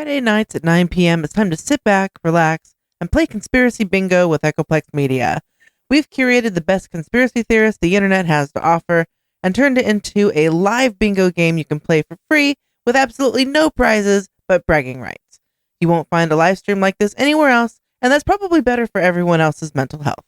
Friday nights at 9 p.m., it's time to sit back, relax, and play Conspiracy Bingo with Echoplex Media. We've curated the best conspiracy theorists the internet has to offer and turned it into a live bingo game you can play for free with absolutely no prizes but bragging rights. You won't find a live stream like this anywhere else, and that's probably better for everyone else's mental health.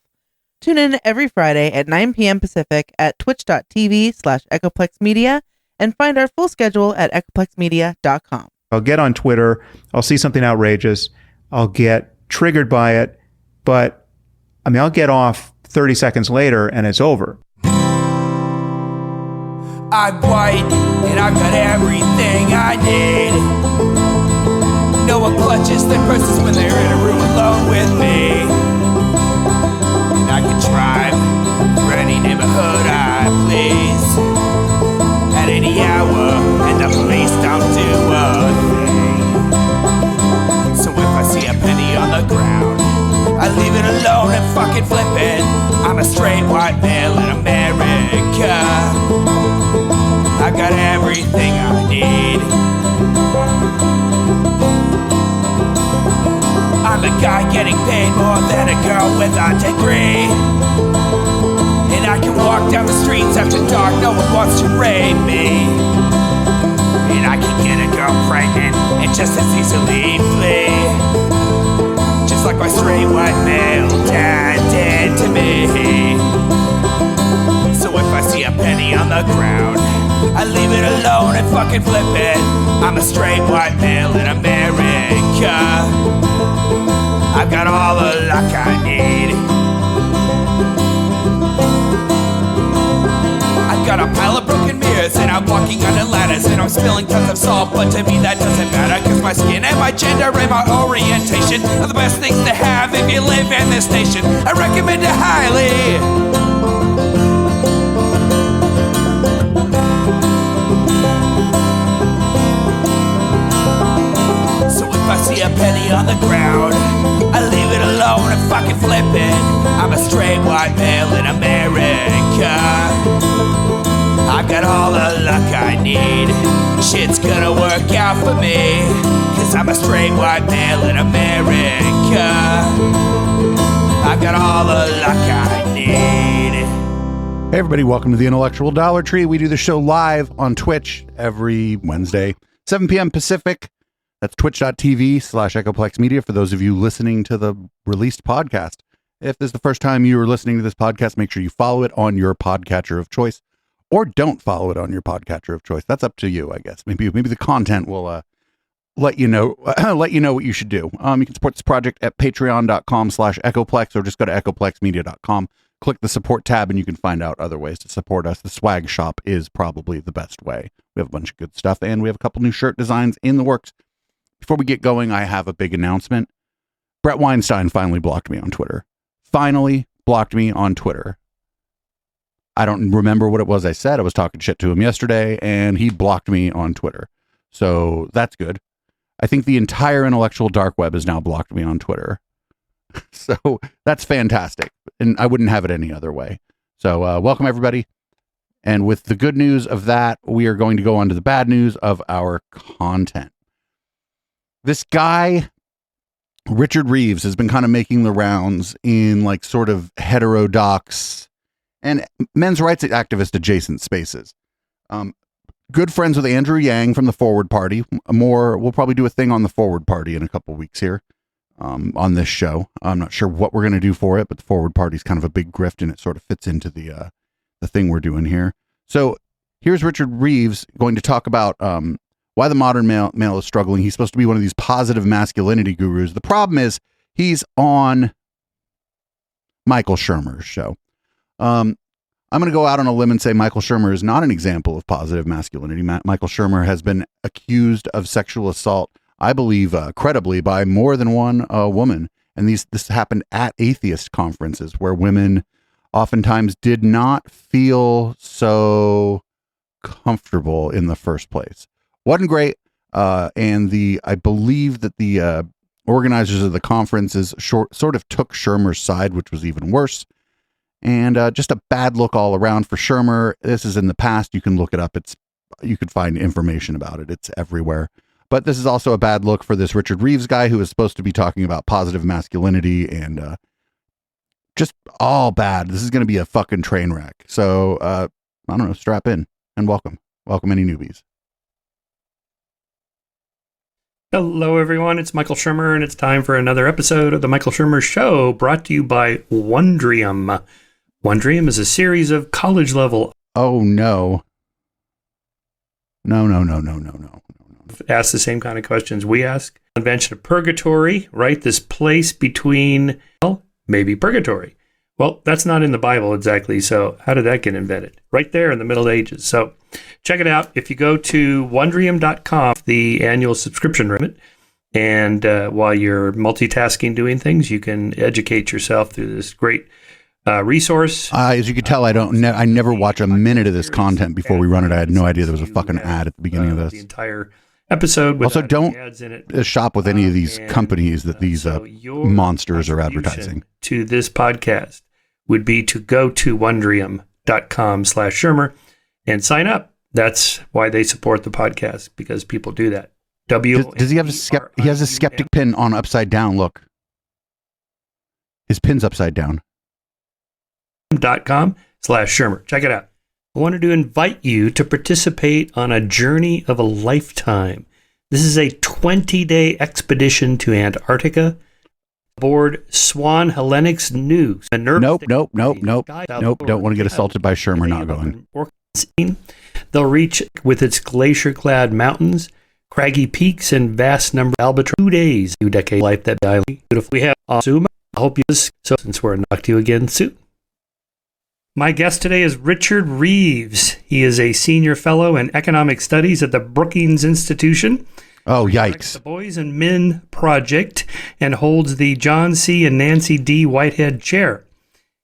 Tune in every Friday at 9 p.m. Pacific at twitch.tv/EchoplexMedia and find our full schedule at echoplexmedia.com. I'll get on Twitter, I'll see something outrageous, I'll get triggered by it, but I'll get off 30 seconds later and it's over. I'm white and I've got everything I need. No one clutches their purses when they're in a room alone with me. And I can drive for any neighborhood I please at any hour, and the police don't do a thing. So if I see a penny on the ground, I leave it alone and fucking flip it. I'm a straight white male in America. I got everything I need. I'm a guy getting paid more than a girl with a degree. And I can walk down the streets after dark, no one wants to rape me. And I can get a girl pregnant and just as easily flee. Just like my straight white male dad did to me. So if I see a penny on the ground, I leave it alone and fucking flip it. I'm a straight white male in America. I've got all the luck I need. I've got a pile of broken mirrors and I'm walking under ladders and I'm spilling tons of salt, but to me that doesn't matter, cause my skin and my gender and my orientation are the best things to have if you live in this nation. I recommend it highly. So if I see a penny on the ground, I leave it alone and fucking flip it. I'm a straight white male in America. I've got all the luck I need. Shit's gonna work out for me, cause I'm a straight white male in America. I've got all the luck I need. Hey everybody, welcome to the Intellectual Dollar Tree. We do the show live on Twitch every Wednesday, 7 p.m. Pacific. That's twitch.tv/EchoplexMedia for those of you listening to the released podcast. If this is the first time you are listening to this podcast, make sure you follow it on your podcatcher of choice, or don't follow it on your podcatcher of choice. That's up to you, I guess. Maybe the content will let you know what you should do. You can support this project at patreon.com/Echoplex, or just go to echoplexmedia.com. Click the support tab and you can find out other ways to support us. The swag shop is probably the best way. We have a bunch of good stuff and we have a couple new shirt designs in the works. Before we get going, I have a big announcement. Brett Weinstein finally blocked me on Twitter. Finally blocked me on Twitter. I don't remember what it was I said. I was talking shit to him yesterday, and he blocked me on Twitter. So that's good. I think the entire intellectual dark web has now blocked me on Twitter. So that's fantastic. And I wouldn't have it any other way. So welcome, everybody. And with the good news of that, we are going to go on to the bad news of our content. This guy, Richard Reeves, has been kind of making the rounds in like sort of heterodox and men's rights activist adjacent spaces. Good friends with Andrew Yang from the Forward Party. We'll probably do a thing on the Forward Party in a couple weeks here on this show. I'm not sure what we're going to do for it, but the Forward Party is kind of a big grift and it sort of fits into the thing we're doing here. So here's Richard Reeves going to talk about why the modern male is struggling. He's supposed to be one of these positive masculinity gurus. The problem is he's on Michael Shermer's show. I'm going to go out on a limb and say Michael Shermer is not an example of positive masculinity. Michael Shermer has been accused of sexual assault, I believe, credibly by more than one woman. And this happened at atheist conferences where women oftentimes did not feel so comfortable in the first place. Wasn't great. And I believe that the organizers of the conferences sort of took Shermer's side, which was even worse. And just a bad look all around for Shermer. This is in the past. You can look it up. You could find information about it. It's everywhere. But this is also a bad look for this Richard Reeves guy who is supposed to be talking about positive masculinity and just all bad. This is going to be a fucking train wreck. So, I don't know, strap in and welcome. Welcome any newbies. Hello, everyone. It's Michael Shermer, and it's time for another episode of The Michael Shermer Show, brought to you by Wondrium. Wondrium is a series of college-level... Oh, no. No. Ask the same kind of questions we ask. Invention of purgatory, right? This place between, well, maybe purgatory. Well, that's not in the Bible exactly, so how did that get invented? Right there in the Middle Ages. So check it out. If you go to Wondrium.com, the annual subscription limit, and while you're multitasking doing things, you can educate yourself through this great resource. As you can tell, I never watch a minute of this content before we run it. I had no idea there was a fucking ad at the beginning of this. The entire episode. Also, don't shop with any of these companies that these monsters are advertising. To this podcast would be to go to Wondrium.com/Shermer and sign up. That's why they support the podcast, because people do that. Does he have he has a skeptic pin on upside down? Look, his pin's upside down. .com/Shermer. Check it out. I wanted to invite you to participate on a journey of a lifetime. This is a 20-day expedition to Antarctica aboard Swan Hellenic's News. Nope. Don't want to get assaulted by Shermer. Not going. They'll reach with its glacier-clad mountains, craggy peaks, and vast number of albatross. 2 days, 2 decades life that island. Beautiful. We have Asuma. I hope you so since we're knocked to you again soon. My guest today is Richard Reeves. He is a senior fellow in economic studies at the Brookings Institution. Oh, yikes. The Boys and Men Project and holds the John C. and Nancy D. Whitehead Chair.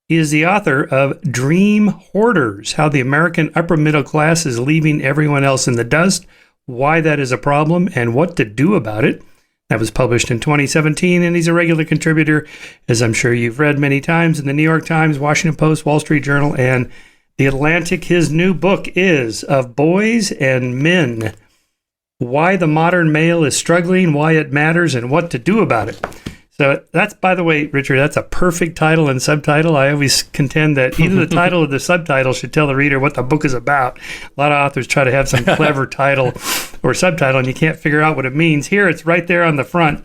He is the author of Dream Hoarders, How the American Upper Middle Class is Leaving Everyone Else in the Dust, Why That Is a Problem, and What to Do About It. That was published in 2017, and he's a regular contributor, as I'm sure you've read many times, in the New York Times, Washington Post, Wall Street Journal, and The Atlantic. His new book is Of Boys and Men, Why the Modern Male is Struggling, Why It Matters, and What to Do About It. So that's, by the way, Richard, that's a perfect title and subtitle. I always contend that either the title or the subtitle should tell the reader what the book is about. A lot of authors try to have some clever title or subtitle, and you can't figure out what it means. Here, it's right there on the front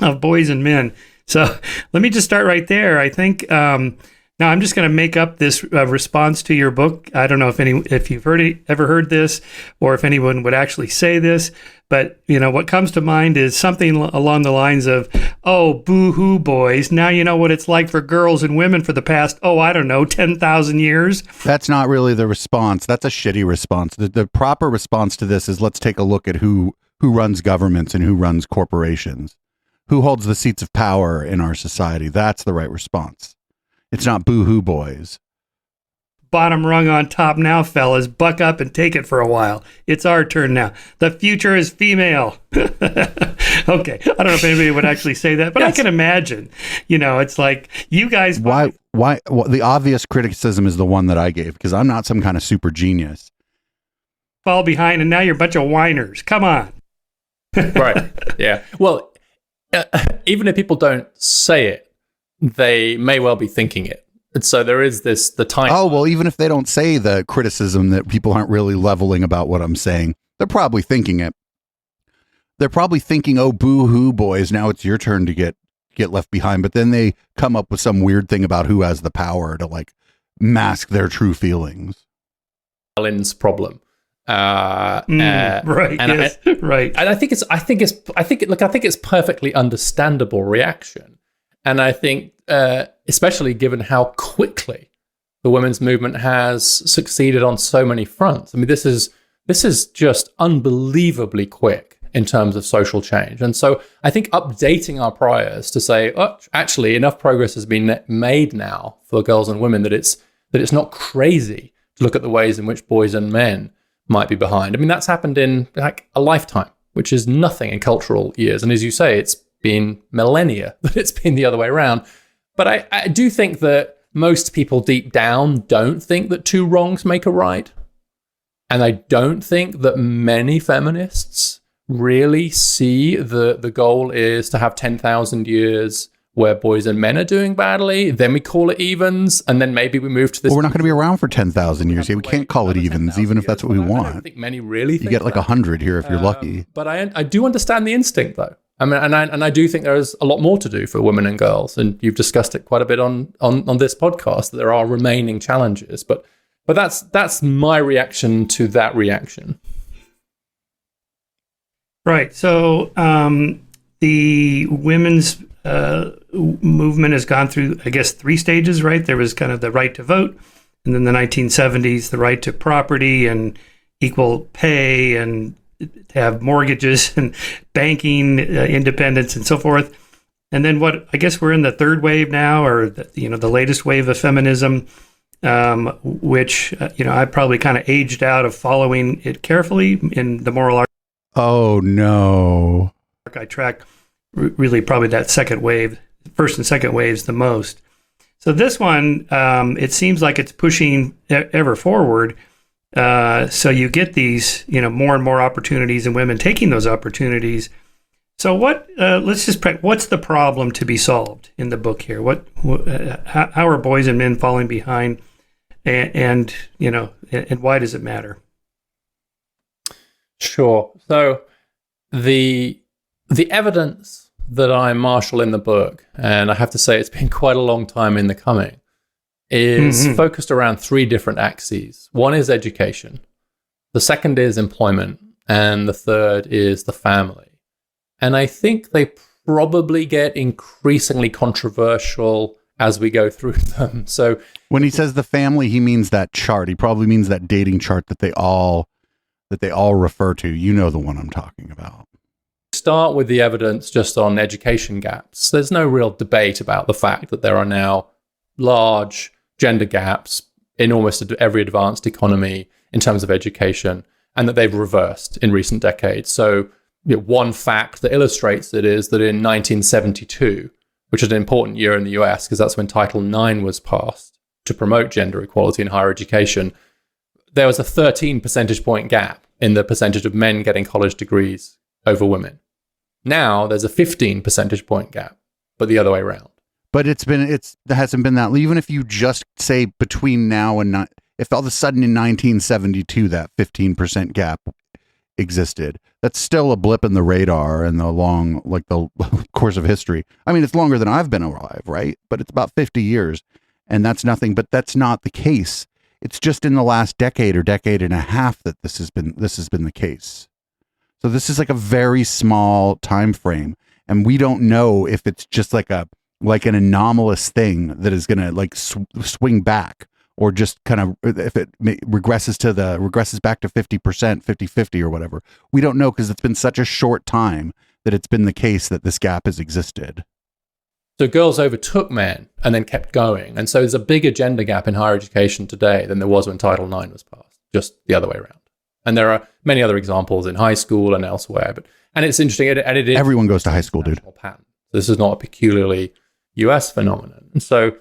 of Boys and Men. So let me just start right there. I think now I'm just going to make up this response to your book. I don't know if you've ever heard this, or if anyone would actually say this, but what comes to mind is something along the lines of, "Oh, boo-hoo, boys! Now you know what it's like for girls and women for the past 10,000 years." That's not really the response. That's a shitty response. The proper response to this is, let's take a look at who runs governments and who runs corporations, who holds the seats of power in our society. That's the right response. It's not boo-hoo, boys. Bottom rung on top now, fellas. Buck up and take it for a while. It's our turn now. The future is female. Okay. I don't know if anybody would actually say that, but yes. I can imagine. It's like you guys. Why? Well, the obvious criticism is the one that I gave, because I'm not some kind of super genius. Fall behind, and now you're a bunch of whiners. Come on. Right. Yeah. Well, even if people don't say it, they may well be thinking it. And so there is the time. Oh, well, even if they don't say the criticism that people aren't really leveling about what I'm saying, they're probably thinking it. They're probably thinking, "Oh, boo-hoo, boys, now it's your turn to get left behind." But then they come up with some weird thing about who has the power to mask their true feelings. Stalin's problem. Right. And yes, right. And I think it's perfectly understandable reaction. And I think, especially given how quickly the women's movement has succeeded on so many fronts. I mean, this is just unbelievably quick in terms of social change. And so I think updating our priors to say, "Oh, actually, enough progress has been made now for girls and women that it's not crazy to look at the ways in which boys and men might be behind." I mean, that's happened in a lifetime, which is nothing in cultural years. And as you say, it's been millennia that it's been the other way around. But I do think that most people deep down don't think that two wrongs make a right. And I don't think that many feminists really see the goal is to have 10,000 years where boys and men are doing badly, then we call it evens, and then maybe we move to this. Well, we're not going to be around for 10,000 years here. We can't call it evens, even if that's what we want. I don't think many really think you get like 100 here if you're lucky. But I do understand the instinct, though. I mean, and I do think there is a lot more to do for women and girls, and you've discussed it quite a bit on this podcast, that there are remaining challenges. But that's my reaction to that reaction. Right. So the women's movement has gone through, I guess, 3 stages, right? There was kind of the right to vote, and then the 1970s, the right to property and equal pay and to have mortgages and banking independence and so forth. And then what, I guess we're in the 3rd wave now, or the latest wave of feminism, which, I probably kind of aged out of following it carefully in the moral arc. Oh, no. I track really probably that 2nd wave, 1st and 2nd waves the most. So this one, it seems like it's pushing ever forward. So you get these, more and more opportunities and women taking those opportunities. So let's just what's the problem to be solved in the book here? How are boys and men falling behind, and why does it matter? Sure. So the evidence that I marshal in the book, and I have to say it's been quite a long time in the coming, is focused around 3 different axes. One is education, the second is employment, and the third is the family. And I think they probably get increasingly controversial as we go through them. So when he says the family, he means that chart. He probably means that dating chart that they all refer to. You know the one I'm talking about. Start with the evidence just on education gaps. There's no real debate about the fact that there are now large gender gaps in almost every advanced economy in terms of education, and that they've reversed in recent decades. So one fact that illustrates it is that in 1972, which is an important year in the US because that's when Title IX was passed to promote gender equality in higher education, there was a 13 percentage point gap in the percentage of men getting college degrees over women. Now there's a 15 percentage point gap, but the other way around. But it hasn't been that. Even if you just say between now and if all of a sudden in 1972 that 15% gap existed, that's still a blip in the radar in the the course of history. I mean, it's longer than I've been alive, right? But it's about 50 years, and that's nothing. But that's not the case. It's just in the last decade or decade and a half that this has been the case. So this is like a very small time frame, and we don't know if it's just like an anomalous thing that is going to swing back, or just kind of if it regresses back to 50%, 50-50 or whatever. We don't know, because it's been such a short time that it's been the case that this gap has existed. So girls overtook men and then kept going. And so there's a bigger gender gap in higher education today than there was when Title IX was passed, just the other way around. And there are many other examples in high school and elsewhere. And it's interesting. And it is everyone goes to high school, dude. Pattern. This is not a peculiarly US phenomenon. And so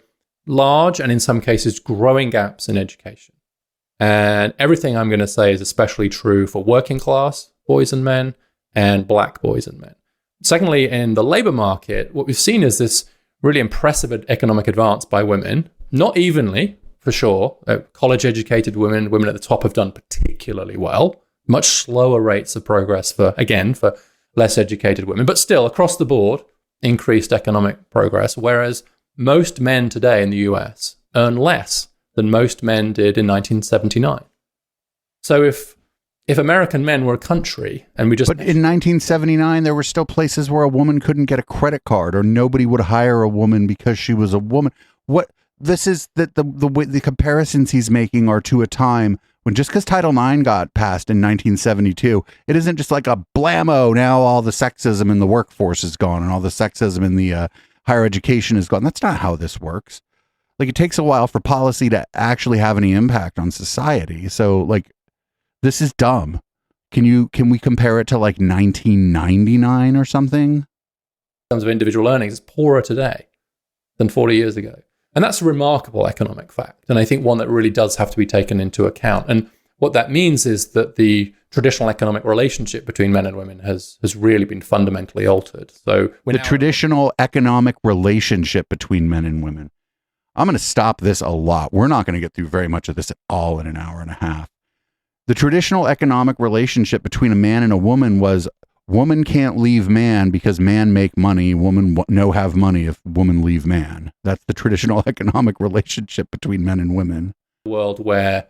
large and in some cases growing gaps in education. And everything I'm going to say is especially true for working class boys and men and black boys and men. Secondly, in the labor market, what we've seen is this really impressive economic advance by women, not evenly, for sure. College-educated women at the top have done particularly well. Much slower rates of progress for less educated women, but still across the board, increased economic progress. Whereas most men today in the US earn less than most men did in 1979. So if American men were a country and we just... But in 1979, there were still places where a woman couldn't get a credit card, or nobody would hire a woman because she was a woman. What this is that the comparisons he's making are to a time when, just because Title IX got passed in 1972, it isn't just like a blammo, now all the sexism in the workforce is gone and all the sexism in the higher education is gone. That's not how this works. Like, it takes a while for policy to actually have any impact on society. So, like, this is dumb. Can we compare it to like 1999 or something? In terms of individual earnings, it's poorer today than 40 years ago. And that's a remarkable economic fact. And I think one that really does have to be taken into account. And what that means is that the traditional economic relationship between men and women has really been fundamentally altered. So the traditional economic relationship between men and women. I'm going to stop this a lot. We're not going to get through very much of this at all in an hour and a half. The traditional economic relationship between a man and a woman was woman can't leave man because man make money. Woman no have money if woman leave man. That's the traditional economic relationship between men and women. World where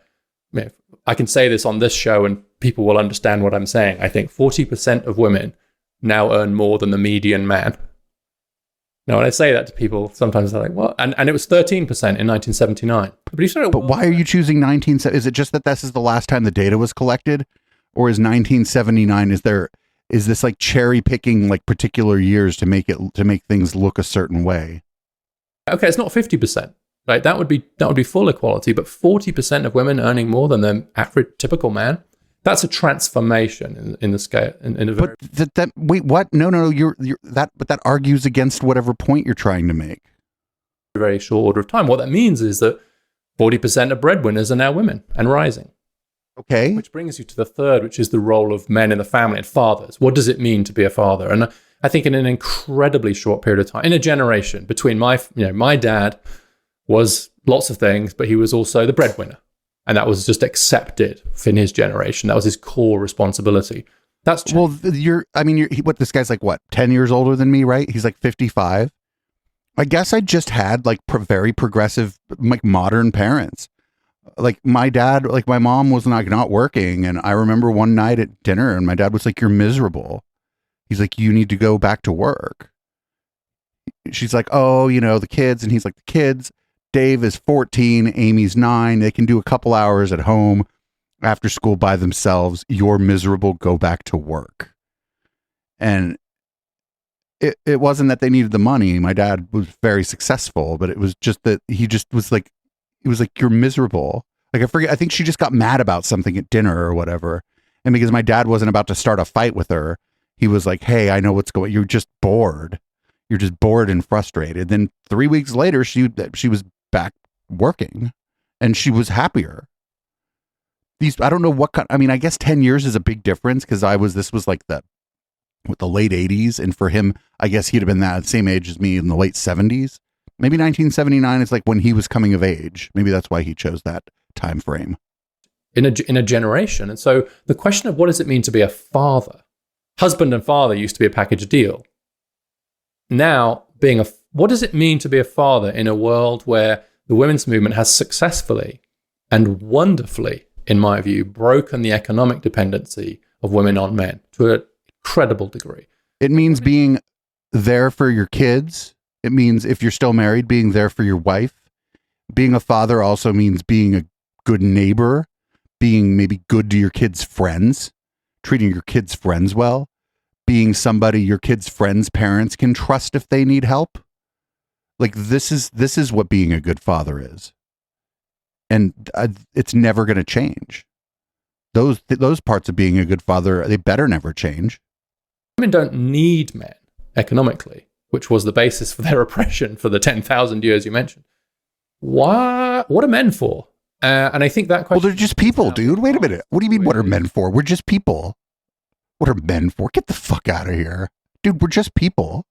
I can say this on this show and people will understand what I'm saying. I think 40% of women now earn more than the median man. Now, when I say that to people, sometimes they're like, "What?" And it was 13% in 1979. But why are you choosing 1970? Is it just that this is the last time the data was collected, or is 1979? Is this like cherry picking like particular years to make things look a certain way? Okay, it's not 50%. Right, that would be full equality, but 40% of women earning more than the average typical man. That's a transformation in the scale. Wait, what? No, you're that. But that argues against whatever point you're trying to make. Very short order of time. What that means is that 40% of breadwinners are now women and rising. Okay. Which brings you to the third, which is the role of men in the family and fathers. What does it mean to be a father? And I think in an incredibly short period of time, in a generation between my dad was lots of things, but he was also the breadwinner. And that was just accepted in his generation. That was his core responsibility. That's changed. Well, this guy's like, what, 10 years older than me, right? He's like 55. I guess I just had like very progressive, like modern parents. Like my dad, like my mom was not working. And I remember one night at dinner and my dad was like, "You're miserable." He's like, "You need to go back to work." She's like, "Oh, the kids." And he's like, "The kids, Dave is 14, Amy's 9. They can do a couple hours at home after school by themselves. You're miserable. Go back to work." And it wasn't that they needed the money. My dad was very successful, but it was just that he just was like, it was like, "You're miserable." Like, I think she just got mad about something at dinner or whatever. And because my dad wasn't about to start a fight with her, he was like, "Hey, I know what's going on. You're just bored. You're just bored and frustrated." Then 3 weeks later, she was back working and she was happier. I don't know what kind, I guess 10 years is a big difference because this was like the late 80s. And for him, I guess he'd have been that same age as me in the late 70s. Maybe 1979 is like when he was coming of age. Maybe that's why he chose that time frame. In a generation. And so the question of what does it mean to be a father? Husband and father used to be a package deal. Now, what does it mean to be a father in a world where the women's movement has successfully and wonderfully, in my view, broken the economic dependency of women on men to an incredible degree? It means being there for your kids. It means, if you're still married, being there for your wife. Being a father also means being a good neighbor, being maybe good to your kids' friends, treating your kids' friends well, being somebody your kids' friends' parents can trust if they need help. Like, this is what being a good father is. And it's never going to change. Those parts of being a good father, they better never change. Women don't need men economically, which was the basis for their oppression for the 10,000 years you mentioned. What are men for? And I think that question... Well, they're just people, dude. Wait a minute. What do you mean, what are men for? We're just people. What are men for? Get the fuck out of here. Dude, we're just people.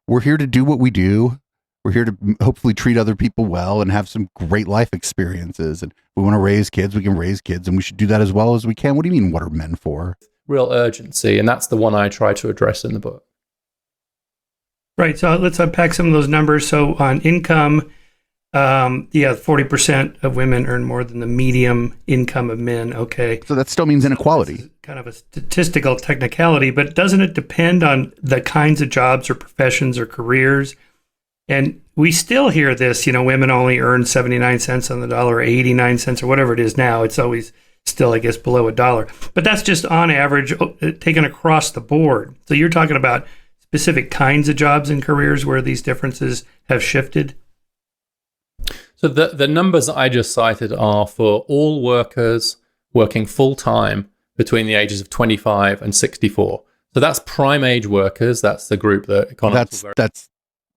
We're here to do what we do. We're here to hopefully treat other people well and have some great life experiences. And if we want to raise kids, we can raise kids, and we should do that as well as we can. What do you mean, what are men for? Real urgency, and that's the one I try to address in the book. Right, so let's unpack some of those numbers. So on income, 40% of women earn more than the median income of men. Okay. So that still means inequality. So kind of a statistical technicality, but doesn't it depend on the kinds of jobs or professions or careers? And we still hear this, women only earn 79 cents on the dollar, or 89 cents, or whatever it is now. It's always still, I guess, below $1. But that's just on average taken across the board. So you're talking about specific kinds of jobs and careers where these differences have shifted? So the numbers that I just cited are for all workers working full-time between the ages of 25 and 64. So that's prime age workers. That's the group that economists... That's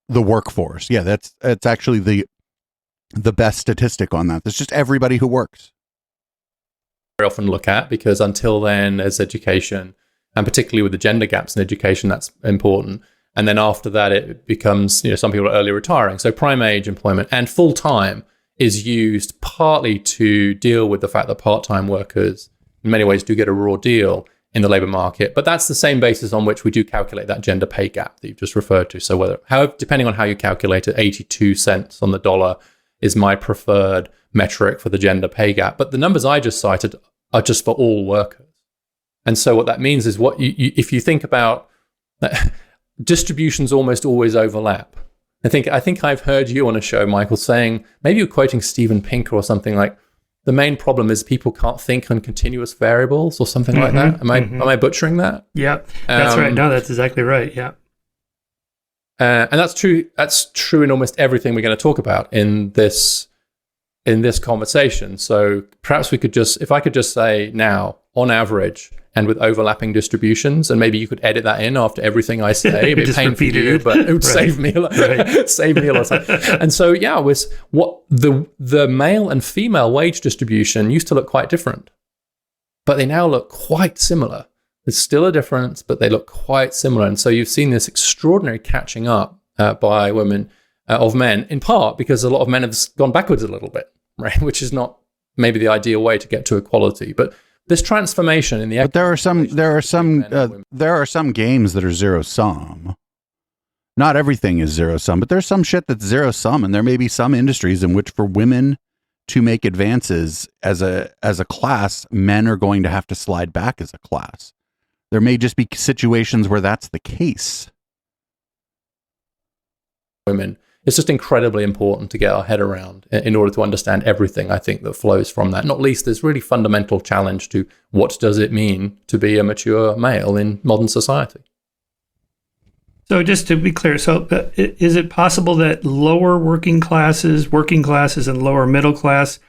the workforce. Yeah, it's actually the best statistic on that. That's just everybody who works. very often look at, because until then there's education, and particularly with the gender gaps in education, that's important. And then after that, it becomes, some people are early retiring. So prime age employment and full time is used partly to deal with the fact that part-time workers in many ways do get a raw deal in the labor market. But that's the same basis on which we do calculate that gender pay gap that you've just referred to. So depending on how you calculate it, 82 cents on the dollar is my preferred metric for the gender pay gap. But the numbers I just cited are just for all workers. And so what that means is if you think about distributions almost always overlap. I think I've heard you on a show, Michael, saying, maybe you're quoting Steven Pinker or something like, the main problem is people can't think on continuous variables or something like that. Am I butchering that? Yeah, that's right. No, that's exactly right. Yeah. And that's true. That's true in almost everything we're going to talk about in this conversation. So perhaps if I could just say now, on average, and with overlapping distributions, and maybe you could edit that in after everything I say. It'd be a pain for you, but it would save me a lot. Save me a lot of time. And so, was what the male and female wage distribution used to look quite different, but they now look quite similar. There's still a difference, but they look quite similar. And so you've seen this extraordinary catching up by women of men, in part because a lot of men have gone backwards a little bit, right? Which is not maybe the ideal way to get to equality, but this transformation in the but there are some games that are zero sum. Not everything is zero sum, but there's some shit that's zero sum, and there may be some industries in which for women to make advances as a class, men are going to have to slide back as a class. There may just be situations where that's the case. Women. It's just incredibly important to get our head around in order to understand everything, I think, that flows from that. Not least this really fundamental challenge to what does it mean to be a mature male in modern society. So just to be clear, is it possible that lower working classes and lower middle class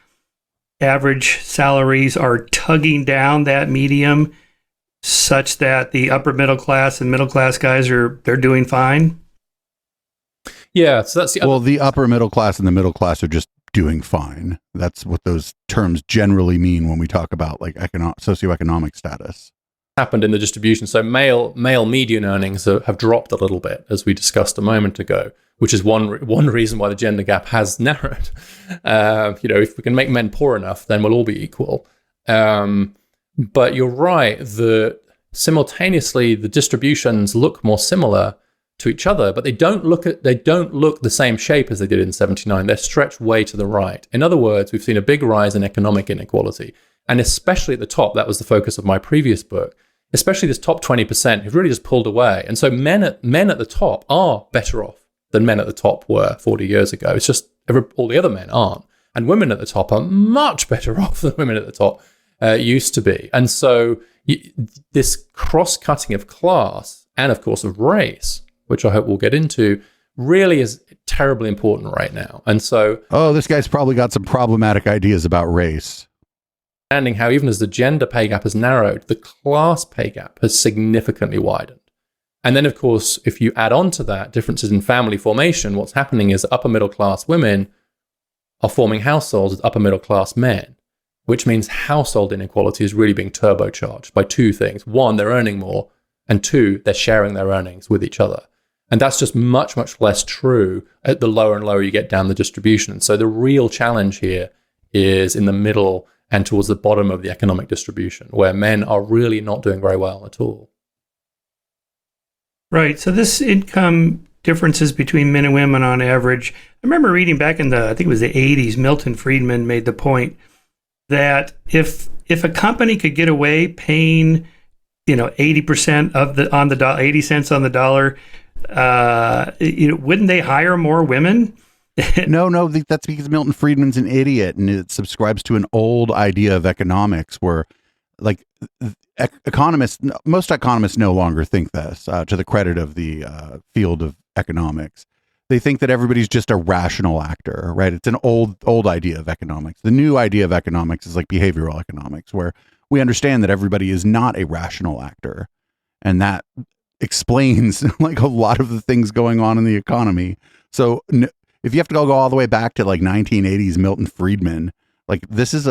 average salaries are tugging down that medium such that the upper middle class and middle class guys they're doing fine? Yeah, so that's the upper middle class and the middle class are just doing fine. That's what those terms generally mean when we talk about like socioeconomic status. Happened in the distribution. So male median earnings have dropped a little bit, as we discussed a moment ago, which is one reason why the gender gap has narrowed. If we can make men poor enough, then we'll all be equal. But you're right that simultaneously the distributions look more similar to each other, but they don't look the same shape as they did in 79. They're stretched way to the right. In other words, we've seen a big rise in economic inequality, and especially at the top. That was the focus of my previous book. Especially this top 20% who've really just pulled away. And so men at the top are better off than men at the top were 40 years ago. It's just all the other men aren't. And women at the top are much better off than women at the top used to be. And so this cross-cutting of class and, of course, of race, which I hope we'll get into, really is terribly important right now. And so... this guy's probably got some problematic ideas about race. Understanding how even as the gender pay gap has narrowed, the class pay gap has significantly widened. And then, of course, if you add on to that differences in family formation, what's happening is upper middle class women are forming households with upper middle class men, which means household inequality is really being turbocharged by two things. One, they're earning more, and two, they're sharing their earnings with each other. And that's just much, much less true at the lower and lower you get down the distribution. And so the real challenge here is in the middle and towards the bottom of the economic distribution, where men are really not doing very well at all. Right. So this income differences between men and women on average, I remember reading back in I think it was the 80s, Milton Friedman made the point that if a company could get away paying, 80% on the dollar, 80 cents on the dollar, wouldn't they hire more women? No, that's because Milton Friedman's an idiot, and it subscribes to an old idea of economics where, like, most economists no longer think this, to the credit of the field of economics. They think that everybody's just a rational actor, right? It's an old idea of economics. The new idea of economics is like behavioral economics, where we understand that everybody is not a rational actor, and that explains like a lot of the things going on in the economy. So if you have to go all the way back to like 1980s Milton Friedman, like this is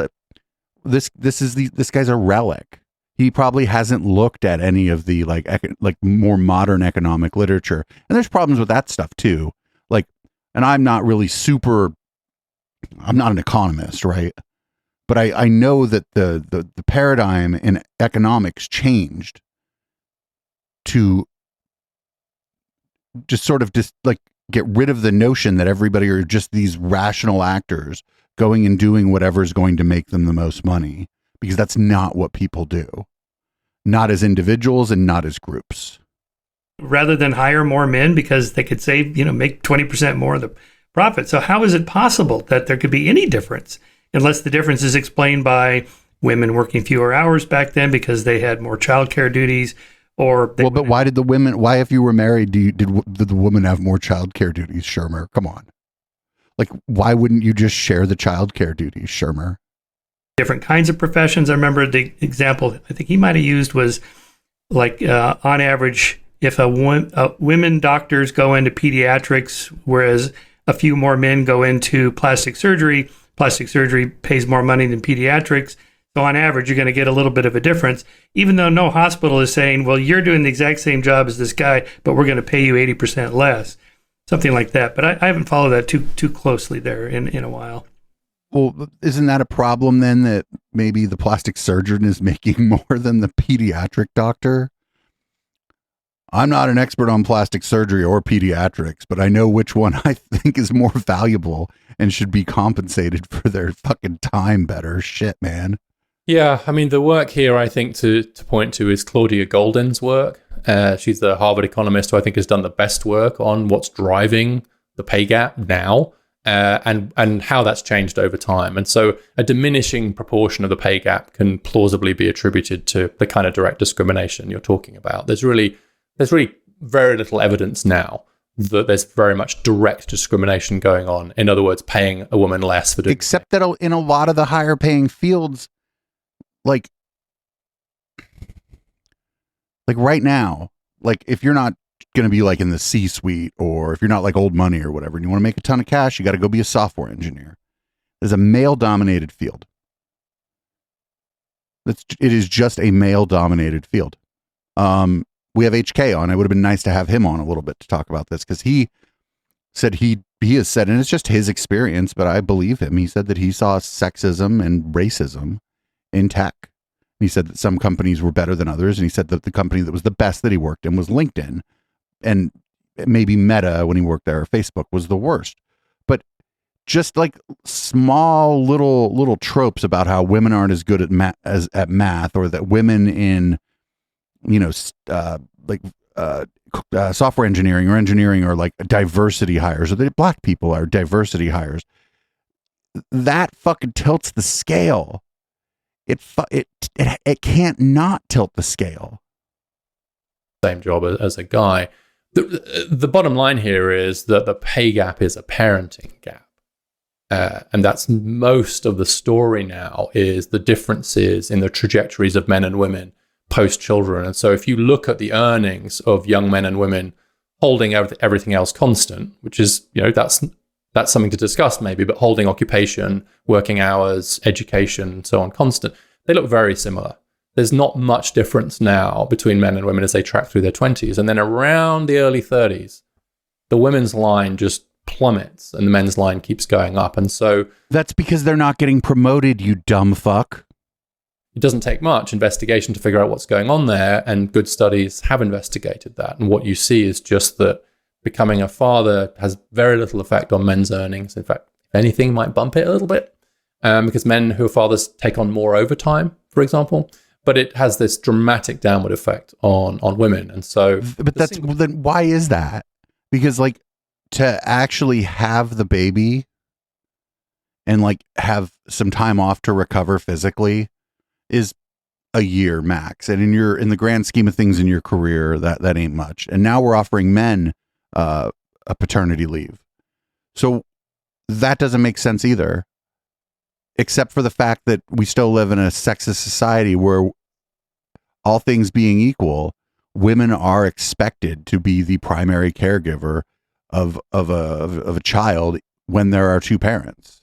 this guy's a relic. He probably hasn't looked at any of the like more modern economic literature, and there's problems with that stuff too. Like, and I'm not an economist, right? But I know that the paradigm in economics changed to just sort of like get rid of the notion that everybody are just these rational actors going and doing whatever's going to make them the most money, because that's not what people do. Not as individuals and not as groups. Rather than hire more men because they could save, make 20% more of the profit. So how is it possible that there could be any difference unless the difference is explained by women working fewer hours back then because they had more childcare duties? But why did why, if you were married, did the woman have more childcare duties, Shermer? Come on. Like, why wouldn't you just share the childcare duties, Shermer? Different kinds of professions. I remember the example I think he might have used was like on average, if women doctors go into pediatrics, whereas a few more men go into plastic surgery pays more money than pediatrics. So on average, you're going to get a little bit of a difference, even though no hospital is saying, well, you're doing the exact same job as this guy, but we're going to pay you 80% less, something like that. But I haven't followed that too closely there in a while. Well, isn't that a problem then, that maybe the plastic surgeon is making more than the pediatric doctor? I'm not an expert on plastic surgery or pediatrics, but I know which one I think is more valuable and should be compensated for their fucking time better. Shit, man. Yeah, I mean, the work here, I think, to point to is Claudia Goldin's work. She's the Harvard economist who I think has done the best work on what's driving the pay gap now, and how that's changed over time. And so a diminishing proportion of the pay gap can plausibly be attributed to the kind of direct discrimination you're talking about. There's really very little evidence now that there's very much direct discrimination going on. In other words, paying a woman less for doing. Except that in a lot of the higher paying fields, like right now, like if you're not going to be like in the C-suite, or if you're not like old money or whatever, and you want to make a ton of cash, you got to go be a software engineer. There's a male dominated field. It is just a male dominated field. We have HK on. It would have been nice to have him on a little bit to talk about this, because he said he has said, and it's just his experience, but I believe him. He said that he saw sexism and racism in tech. He said that some companies were better than others, and he said that the company that was the best that he worked in was LinkedIn, and maybe Meta when he worked there, or Facebook was the worst. But just like small little tropes about how women aren't as good at math, or that women in software engineering or engineering are like diversity hires, or that black people are diversity hires. That fucking tilts the scale. It can't not tilt the scale. Same job as a guy. The bottom line here is that the pay gap is a parenting gap. And that's most of the story now, is the differences in the trajectories of men and women post-children. And so if you look at the earnings of young men and women holding everything else constant, which is, that's something to discuss maybe, but holding occupation, working hours, education, so on constant, they look very similar. There's not much difference now between men and women as they track through their 20s. And then around the early 30s, the women's line just plummets and the men's line keeps going up. And so that's because they're not getting promoted, you dumb fuck. It doesn't take much investigation to figure out what's going on there, and good studies have investigated that. And what you see is just that becoming a father has very little effect on men's earnings. In fact, if anything, might bump it a little bit, because men who are fathers take on more overtime, for example. But it has this dramatic downward effect on women. And so, then why is that? Because like, to actually have the baby and like have some time off to recover physically is a year max, and in the grand scheme of things in your career, that ain't much. And now we're offering men a paternity leave, so that doesn't make sense either, except for the fact that we still live in a sexist society where, all things being equal, women are expected to be the primary caregiver of a child when there are two parents.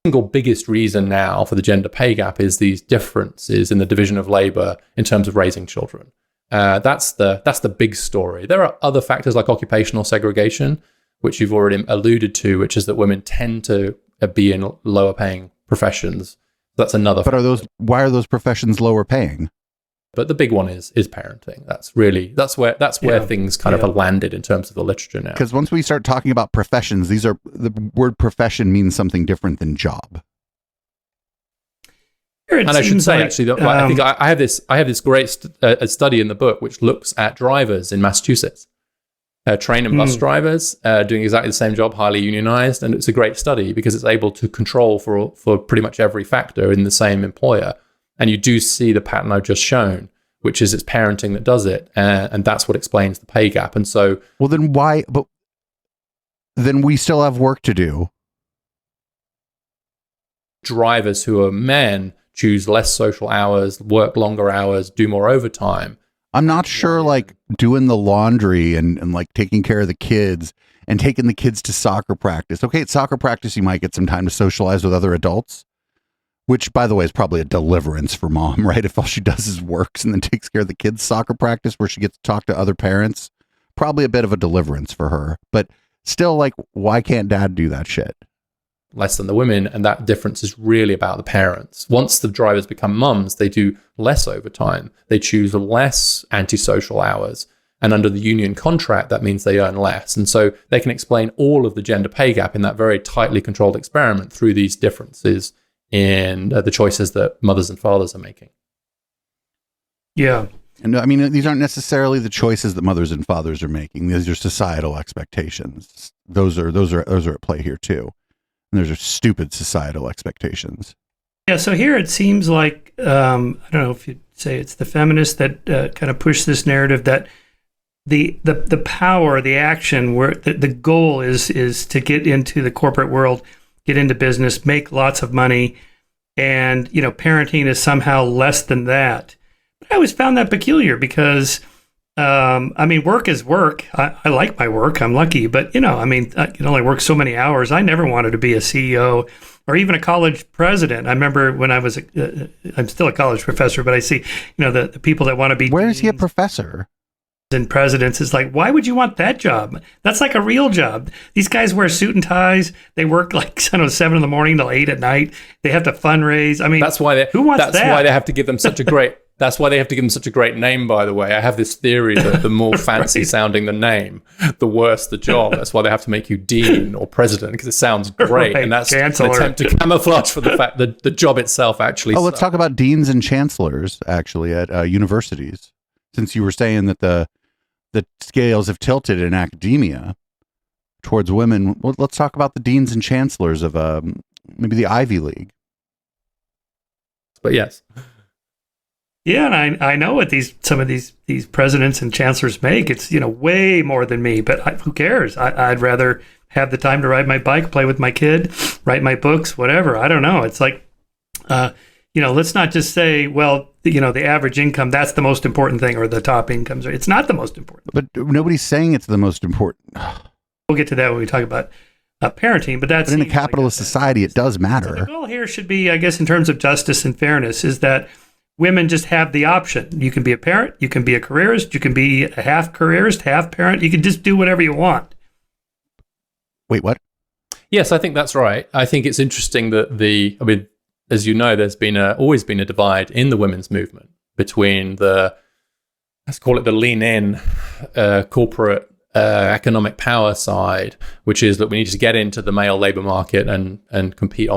single biggest reason now for the gender pay gap is these differences in the division of labor in terms of raising children. That's the big story. There are other factors like occupational segregation, which you've already alluded to, which is that women tend to be in lower paying professions. That's another. But why are those professions lower paying? But the big one is parenting. That's where things kind of are landed in terms of the literature now. Because once we start talking about professions, the word profession means something different than job. And I should say, actually, that I think I have this great study in the book which looks at drivers in Massachusetts, train and bus drivers doing exactly the same job, highly unionized, and it's a great study because it's able to control for pretty much every factor in the same employer. And you do see the pattern I've just shown, which is it's parenting that does it, and that's what explains the pay gap. And so, well, then why? But then we still have work to do. Drivers who are men choose less social hours, work longer hours, do more overtime. I'm not sure, like doing the laundry and like taking care of the kids and taking the kids to soccer practice. Okay, at soccer practice, you might get some time to socialize with other adults. Which, by the way, is probably a deliverance for mom, right? If all she does is works and then takes care of the kids' soccer practice where she gets to talk to other parents, probably a bit of a deliverance for her. But still, like, why can't dad do that shit? Less than the women, and that difference is really about the parents. Once the drivers become mums, they do less overtime. They choose less antisocial hours. And under the union contract, that means they earn less. And so they can explain all of the gender pay gap in that very tightly controlled experiment through these differences in the choices that mothers and fathers are making. Yeah. And I mean, these aren't necessarily the choices that mothers and fathers are making. These are societal expectations. Those are at play here too. And those are stupid societal expectations. Yeah. So here it seems like, I don't know if you'd say it's the feminists that kind of push this narrative that the power, the action, where the goal is to get into the corporate world, get into business, make lots of money, and parenting is somehow less than that. But I always found that peculiar because, work is work. I like my work. I'm lucky, but I can only work so many hours. I never wanted to be a CEO or even a college president. I remember when I was, I'm still a college professor, but I see, the people that want to be. Where is he a professor? And presidents is like, why would you want that job? That's like a real job. These guys wear suit and ties. They work like 7 a.m. till 8 p.m. They have to fundraise. I mean, that's why who wants that? That's why they have to give them such a great. That's why they have to give them such a great name. By the way, I have this theory that the more fancy sounding the name, the worse the job. That's why they have to make you dean or president because it sounds great, right, and that's Chancellor. an attempt to camouflage for the fact that the job itself actually. Let's talk about deans and chancellors actually at universities. Since you were saying that the scales have tilted in academia towards women. Well, let's talk about the deans and chancellors of maybe the Ivy League. But yes. Yeah, and I know what some of these presidents and chancellors make. It's way more than me, but who cares? I'd rather have the time to ride my bike, play with my kid, write my books, whatever. I don't know. It's like, let's not just say, well, the average income, that's the most important thing, or the top incomes. It's not the most important. But nobody's saying it's the most important. We'll get to that when we talk about parenting, but that's... But in a capitalist society, it does matter. So the goal here should be, I guess, in terms of justice and fairness, is that women just have the option. You can be a parent, you can be a careerist, you can be a half careerist, half parent. You can just do whatever you want. Wait, what? Yes, I think that's right. I think it's interesting that as you know, there's always been a divide in the women's movement between let's call it the lean-in corporate economic power side, which is that we need to get into the male labor market and compete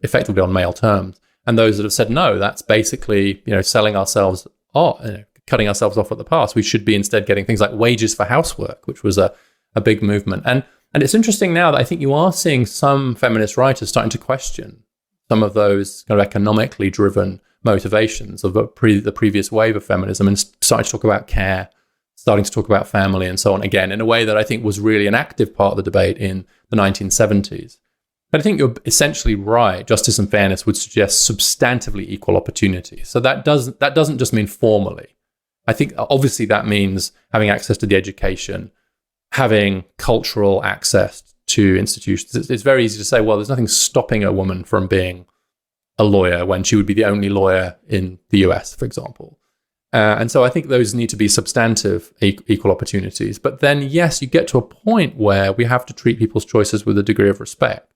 effectively on male terms. And those that have said, no, that's basically, selling ourselves off, cutting ourselves off at the pass. We should be instead getting things like wages for housework, which was a big movement. And it's interesting now that I think you are seeing some feminist writers starting to question some of those kind of economically driven motivations of the previous wave of feminism and starting to talk about care, starting to talk about family and so on again in a way that I think was really an active part of the debate in the 1970s. But I think you're essentially right. Justice and fairness would suggest substantively equal opportunity. So that doesn't just mean formally. I think obviously that means having access to the education, having cultural access to institutions. It's very easy to say, well, there's nothing stopping a woman from being a lawyer when she would be the only lawyer in the US, for example. And so I think those need to be substantive equal opportunities. But then, yes, you get to a point where we have to treat people's choices with a degree of respect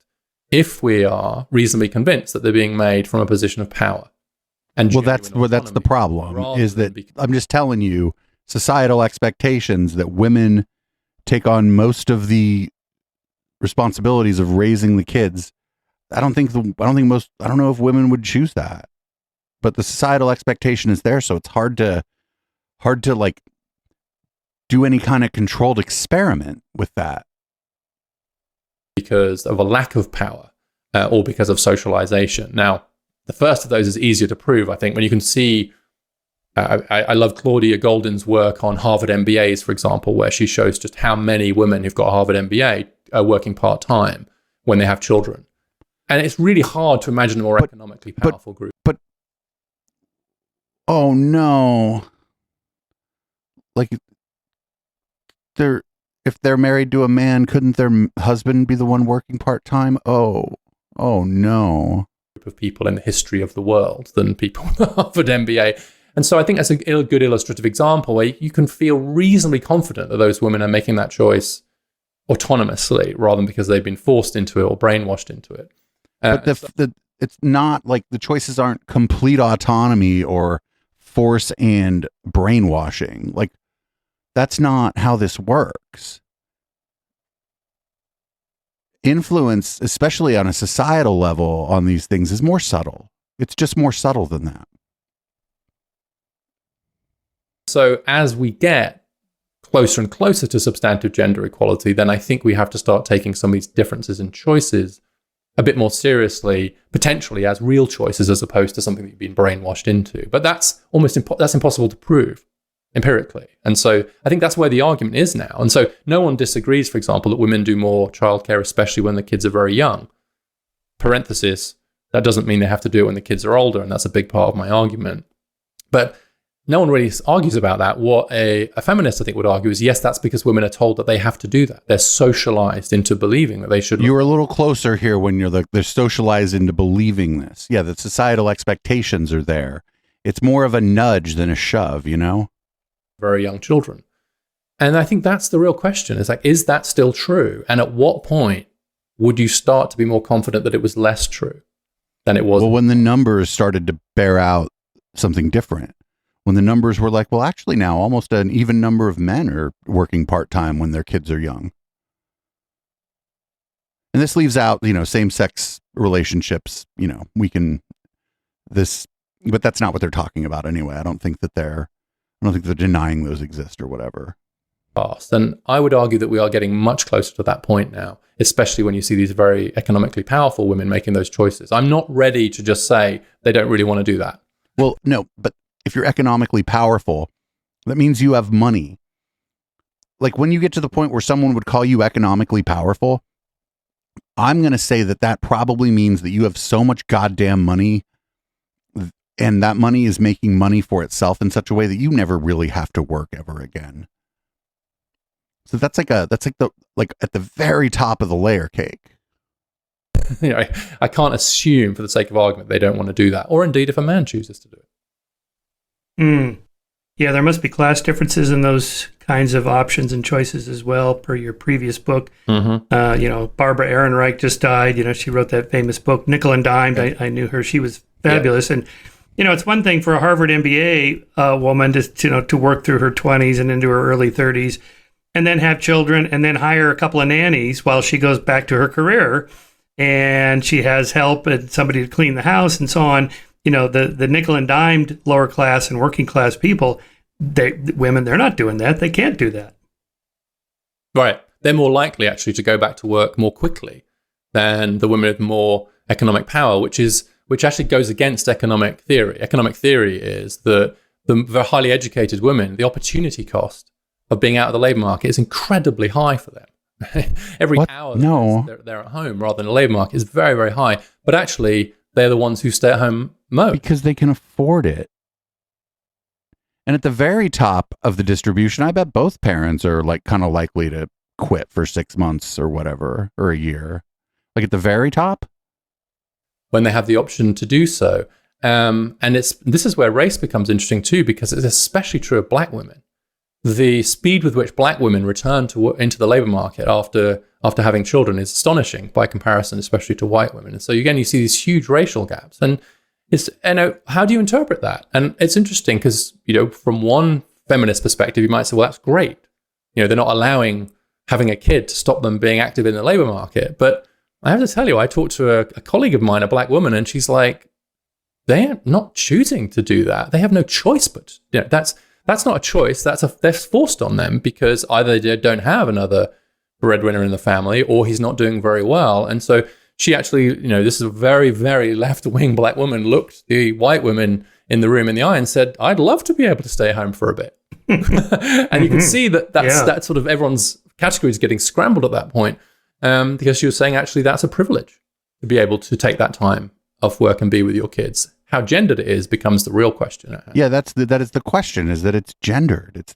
if we are reasonably convinced that they're being made from a position of power. And that's the problem, is that I'm just telling you, societal expectations that women take on most of the responsibilities of raising the kids. I don't know if women would choose that, but the societal expectation is there. So it's hard to like do any kind of controlled experiment with that. Because of a lack of power or because of socialization. Now, the first of those is easier to prove, I think, when you can see. I love Claudia Golden's work on Harvard MBAs, for example, where she shows just how many women who've got a Harvard MBA are working part-time when they have children. And it's really hard to imagine a more economically powerful group. But, oh no. Like, if they're married to a man, couldn't their husband be the one working part-time? Oh no. Of people in the history of the world than people with a Harvard MBA. And so I think that's a good illustrative example where you can feel reasonably confident that those women are making that choice autonomously rather than because they've been forced into it or brainwashed into it. But it's not like the choices aren't complete autonomy or force and brainwashing. Like, that's not how this works. Influence, especially on a societal level on these things, is more subtle. It's just more subtle than that. So as we get closer and closer to substantive gender equality, then I think we have to start taking some of these differences in choices a bit more seriously, potentially as real choices as opposed to something that you've been brainwashed into. But that's that's impossible to prove empirically. And so I think that's where the argument is now. And so no one disagrees, for example, that women do more childcare, especially when the kids are very young. Parenthesis, that doesn't mean they have to do it when the kids are older, and that's a big part of my argument. But no one really argues about that. What a feminist, I think, would argue is, yes, that's because women are told that they have to do that. They're socialized into believing that they should. You were a little closer here when you're they're socialized into believing this. Yeah, the societal expectations are there. It's more of a nudge than a shove, you know? Very young children. And I think that's the real question. It's like, is that still true? And at what point would you start to be more confident that it was less true than it was? Well, when the numbers started to bear out something different. When the numbers were like, well, actually now almost an even number of men are working part-time when their kids are young. And this leaves out, same-sex relationships, but that's not what they're talking about anyway. I don't think they're denying those exist or whatever. And I would argue that we are getting much closer to that point now, especially when you see these very economically powerful women making those choices. I'm not ready to just say they don't really want to do that. Well, no, but if you're economically powerful, that means you have money. Like, when you get to the point where someone would call you economically powerful, I'm going to say that probably means that you have so much goddamn money, and that money is making money for itself in such a way that you never really have to work ever again. So that's at the very top of the layer cake. I can't assume for the sake of argument they don't want to do that, or indeed if a man chooses to do it. Yeah, there must be class differences in those kinds of options and choices as well, per your previous book. Mm-hmm. Barbara Ehrenreich just died. She wrote that famous book, Nickel and Dime. Yeah. I knew her. She was fabulous. Yeah. And, it's one thing for a Harvard MBA woman to work through her 20s and into her early 30s and then have children and then hire a couple of nannies while she goes back to her career and she has help and somebody to clean the house and so on. The nickel and dimed lower class and working class people, women, they're not doing that. They can't do that. Right. They're more likely actually to go back to work more quickly than the women with more economic power, which actually goes against economic theory. Economic theory is that the highly educated women, the opportunity cost of being out of the labor market is incredibly high for them. Every hour they're at home rather than the labor market is very, very high. But actually, they're the ones who stay at home most. Because they can afford it. And at the very top of the distribution, I bet both parents are kind of likely to quit for 6 months or whatever, or a year, like at the very top, when they have the option to do so. And this is where race becomes interesting too, because it's especially true of black women. The speed with which black women return into the labor market after having children is astonishing by comparison, especially to white women. And so again, you see these huge racial gaps. And how do you interpret that? And it's interesting because, from one feminist perspective, you might say, well, that's great. They're not allowing having a kid to stop them being active in the labor market. But I have to tell you, I talked to a colleague of mine, a black woman, and she's like, they're not choosing to do that. They have no choice, but that's not a choice. They're forced on them because either they don't have another breadwinner in the family or he's not doing very well. And so she actually, this is a very, very left-wing black woman, looked the white women in the room in the eye and said, I'd love to be able to stay home for a bit. And you can see that sort of everyone's category is getting scrambled at that point, because she was saying, actually, that's a privilege to be able to take that time off work and be with your kids. How gendered it is becomes the real question. Yeah, that is the question, is that it's gendered. It's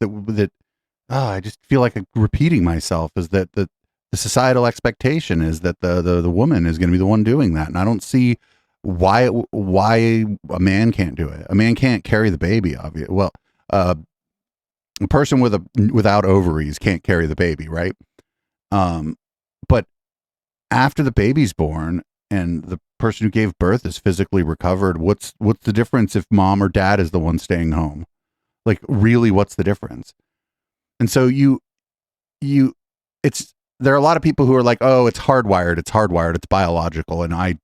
I just feel like I'm repeating myself, is that the societal expectation is that the woman is going to be the one doing that. And I don't see why a man can't do it. A man can't carry the baby, obviously. Well, a person without ovaries can't carry the baby, right? But after the baby's born and the person who gave birth is physically recovered, what's the difference if mom or dad is the one staying home? Like, really, what's the difference? And so there are a lot of people who are like, oh, it's hardwired, it's biological. And I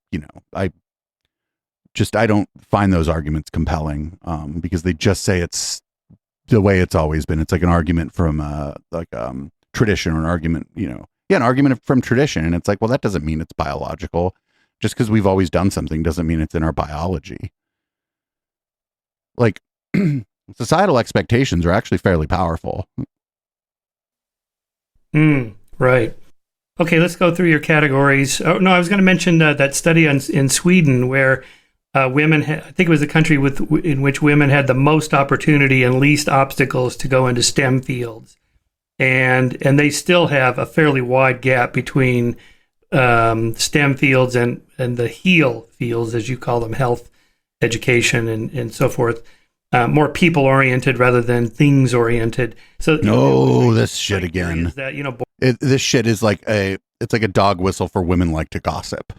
don't find those arguments compelling, because they just say it's the way it's always been. It's like an argument from tradition, or an argument, an argument from tradition. And it's like, well, that doesn't mean it's biological. Just because we've always done something doesn't mean it's in our biology. Like, societal expectations are actually fairly powerful. Right. Okay, let's go through your categories. Oh, no, I was going to mention that study in Sweden where women, I think it was the country in which women had the most opportunity and least obstacles to go into STEM fields. And they still have a fairly wide gap between STEM fields and the HEAL fields, as you call them, health, education, and so forth. More people-oriented rather than things-oriented. So this shit again. Is that, this shit is it's like a dog whistle for women like to gossip.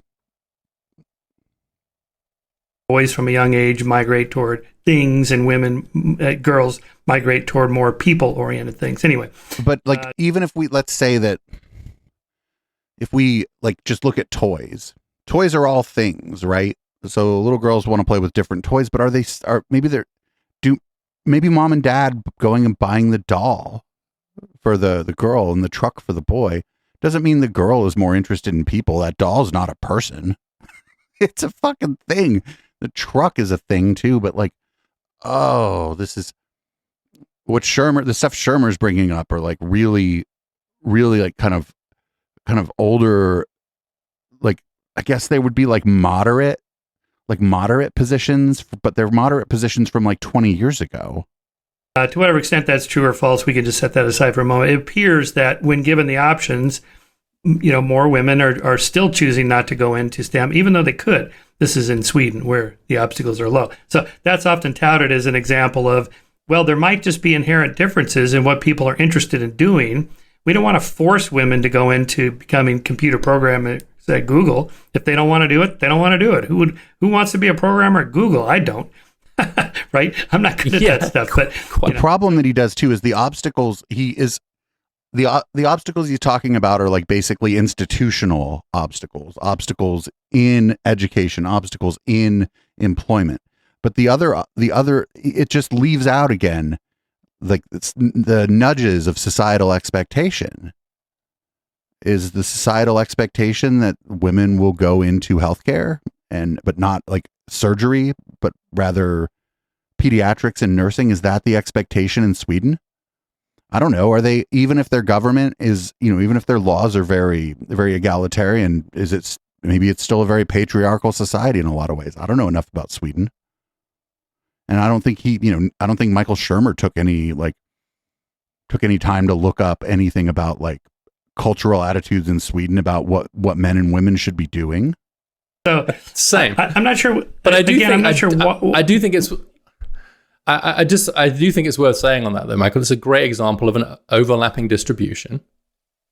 Boys from a young age migrate toward things, and girls migrate toward more people-oriented things. Anyway, but even if let's say that if we just look at toys are all things, right? So little girls want to play with different toys, but maybe mom and dad going and buying the doll for the girl and the truck for the boy doesn't mean the girl is more interested in people. That doll's not a person. It's a fucking thing. The truck is a thing too, but this is what the stuff Shermer's bringing up are really, really kind of older, I guess they would be moderate positions, but they're moderate positions from 20 years ago. To whatever extent that's true or false, we can just set that aside for a moment. It appears that when given the options, more women are still choosing not to go into STEM, even though they could. This is in Sweden, where the obstacles are low. So that's often touted as an example of, well, there might just be inherent differences in what people are interested in doing. We don't want to force women to go into becoming computer programmers at Google. If they don't want to do it, they don't want to do it. Who wants to be a programmer at Google? I don't. Right? I'm not good at that stuff. But the problem that he does too is the obstacles the obstacles he's talking about are basically institutional obstacles in education, obstacles in employment. But the other, it just leaves out again, the nudges of societal expectation. Is the societal expectation that women will go into healthcare but not surgery, but rather pediatrics and nursing? Is that the expectation in Sweden? I don't know. Are they, even if their government is, even if their laws are very, very egalitarian, maybe it's still a very patriarchal society in a lot of ways. I don't know enough about Sweden. And I don't think I don't think Michael Shermer took any time to look up anything about cultural attitudes in Sweden about what men and women should be doing. So same. I'm not sure, but I do again, think I'm not sure what I do think it's. I do think it's worth saying on that though, Michael. It's a great example of an overlapping distribution,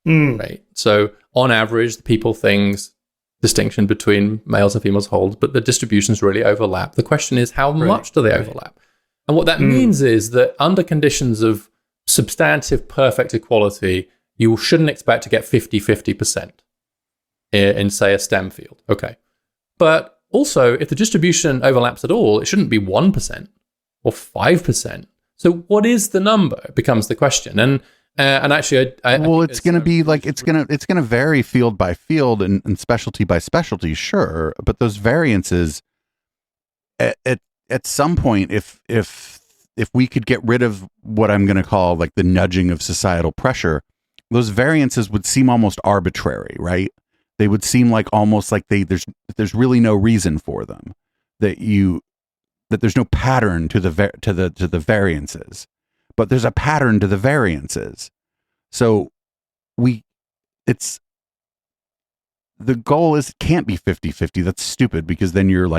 right? So on average, the people things distinction between males and females holds, but the distributions really overlap. The question is, how much do they overlap? And what that means is that under conditions of substantive perfect equality, you shouldn't expect to get 50% in say a STEM field. Okay. But also, if the distribution overlaps at all, it shouldn't be 1% or 5%. So what is the number becomes the question. And actually, it's going to be like it's going to vary field by field and specialty by specialty, sure. But those variances, at some point, if we could get rid of what I'm going to call like the nudging of societal pressure, those variances would seem almost arbitrary, right? They would seem like almost like there's really no reason for them, that there's no pattern to the variances, but there's a pattern to the variances. So the goal is, it can't be 50-50. That's stupid, because then you're at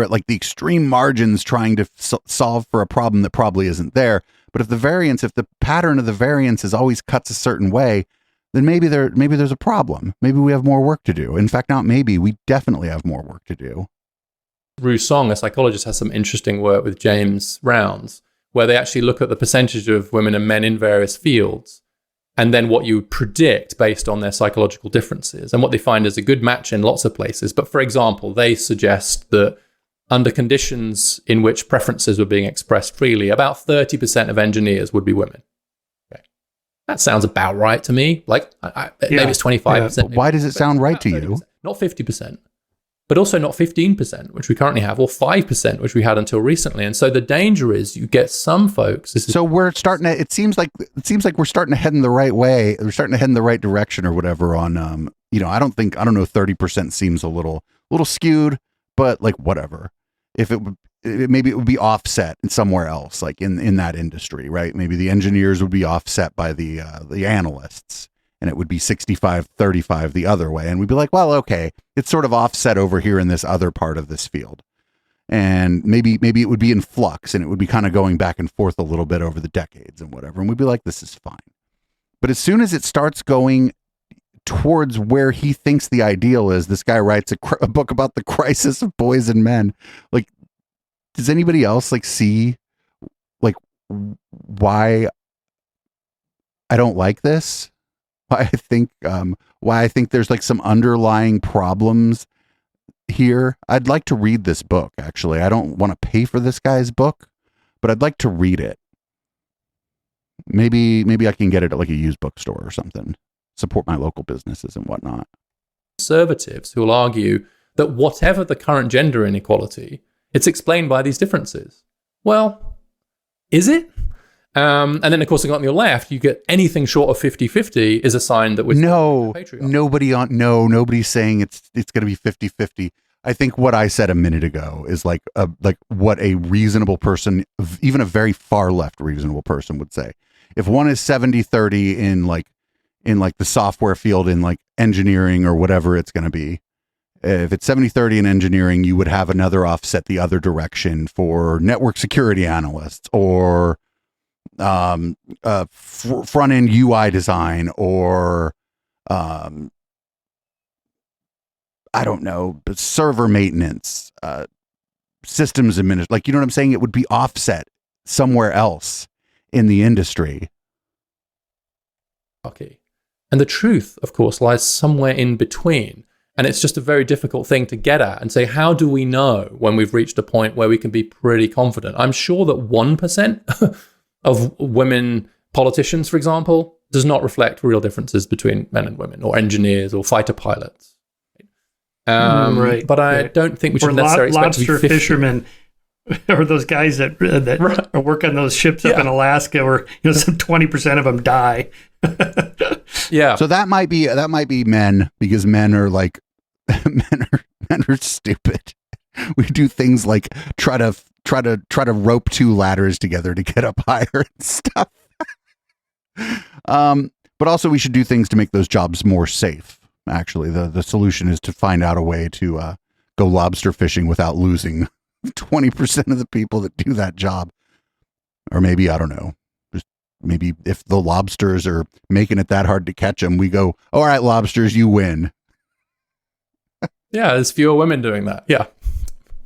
like the extreme margins trying to solve for a problem that probably isn't there. But if the pattern of the variance is always cuts a certain way, then maybe there's a problem. Maybe we have more work to do. In fact, not maybe, we definitely have more work to do. Rue Song, a psychologist, has some interesting work with James Rounds, where they actually look at the percentage of women and men in various fields, and then what you predict based on their psychological differences. And what they find is a good match in lots of places. But for example, they suggest that under conditions in which preferences were being expressed freely, about 30% of engineers would be women. Okay. That sounds about right to me. Like, maybe it's 25%. But why does it sound right to you? Not 50%. But also not 15%, which we currently have, or 5%, which we had until recently. And so the danger is you get some folks. So we're starting to. It seems like we're starting to head in the right way. We're starting to head in the right direction, or whatever. On I don't know. 30% seems a little skewed, but like whatever. If maybe it would be offset in somewhere else, like in that industry, right? Maybe the engineers would be offset by the analysts. And it would be 65-35 the other way. And we'd be like, well, okay, it's sort of offset over here in this other part of this field. And maybe it would be in flux, and it would be kind of going back and forth a little bit over the decades and whatever. And we'd be like, this is fine. But as soon as it starts going towards where he thinks the ideal is, this guy writes a book about the crisis of boys and men. Like, does anybody else like see like why I don't like this? Why I think there's like some underlying problems here. I'd like to read this book, actually. I don't want to pay for this guy's book, but I'd like to read it. Maybe I can get it at like a used bookstore or something. Support my local businesses and whatnot. Conservatives who will argue that whatever the current gender inequality, it's explained by these differences. Well, is it? And then, of course, on your left, you get anything short of 50-50 is a sign that we're nobody's saying it's going to be 50-50. I think what I said a minute ago is like what a reasonable person, even a very far left reasonable person, would say. If one is 70-30 in the software field, in like engineering or whatever it's going to be, if it's 70-30 in engineering, you would have another offset the other direction for network security analysts or front end UI design, or I don't know, server maintenance, systems administration. Like, you know what I'm saying? It would be offset somewhere else in the industry. Okay. And the truth, of course, lies somewhere in between. And it's just a very difficult thing to get at and say, how do we know when we've reached a point where we can be pretty confident? I'm sure that 1% of women politicians, for example, does not reflect real differences between men and women, or engineers, or fighter pilots. Right. But I don't think we should necessarily expect to be 50. Fishermen, or those guys that work on those ships up in Alaska, where some 20% of them die. Yeah. So that might be men, because men are like men are stupid. We do things like try to rope two ladders together to get up higher and stuff. But also we should do things to make those jobs more safe. Actually, the solution is to find out a way to go lobster fishing without losing 20% of the people that do that job. Or maybe, I don't know, just maybe if the lobsters are making it that hard to catch them, we go, all right, lobsters, you win. Yeah, there's fewer women doing that. Yeah.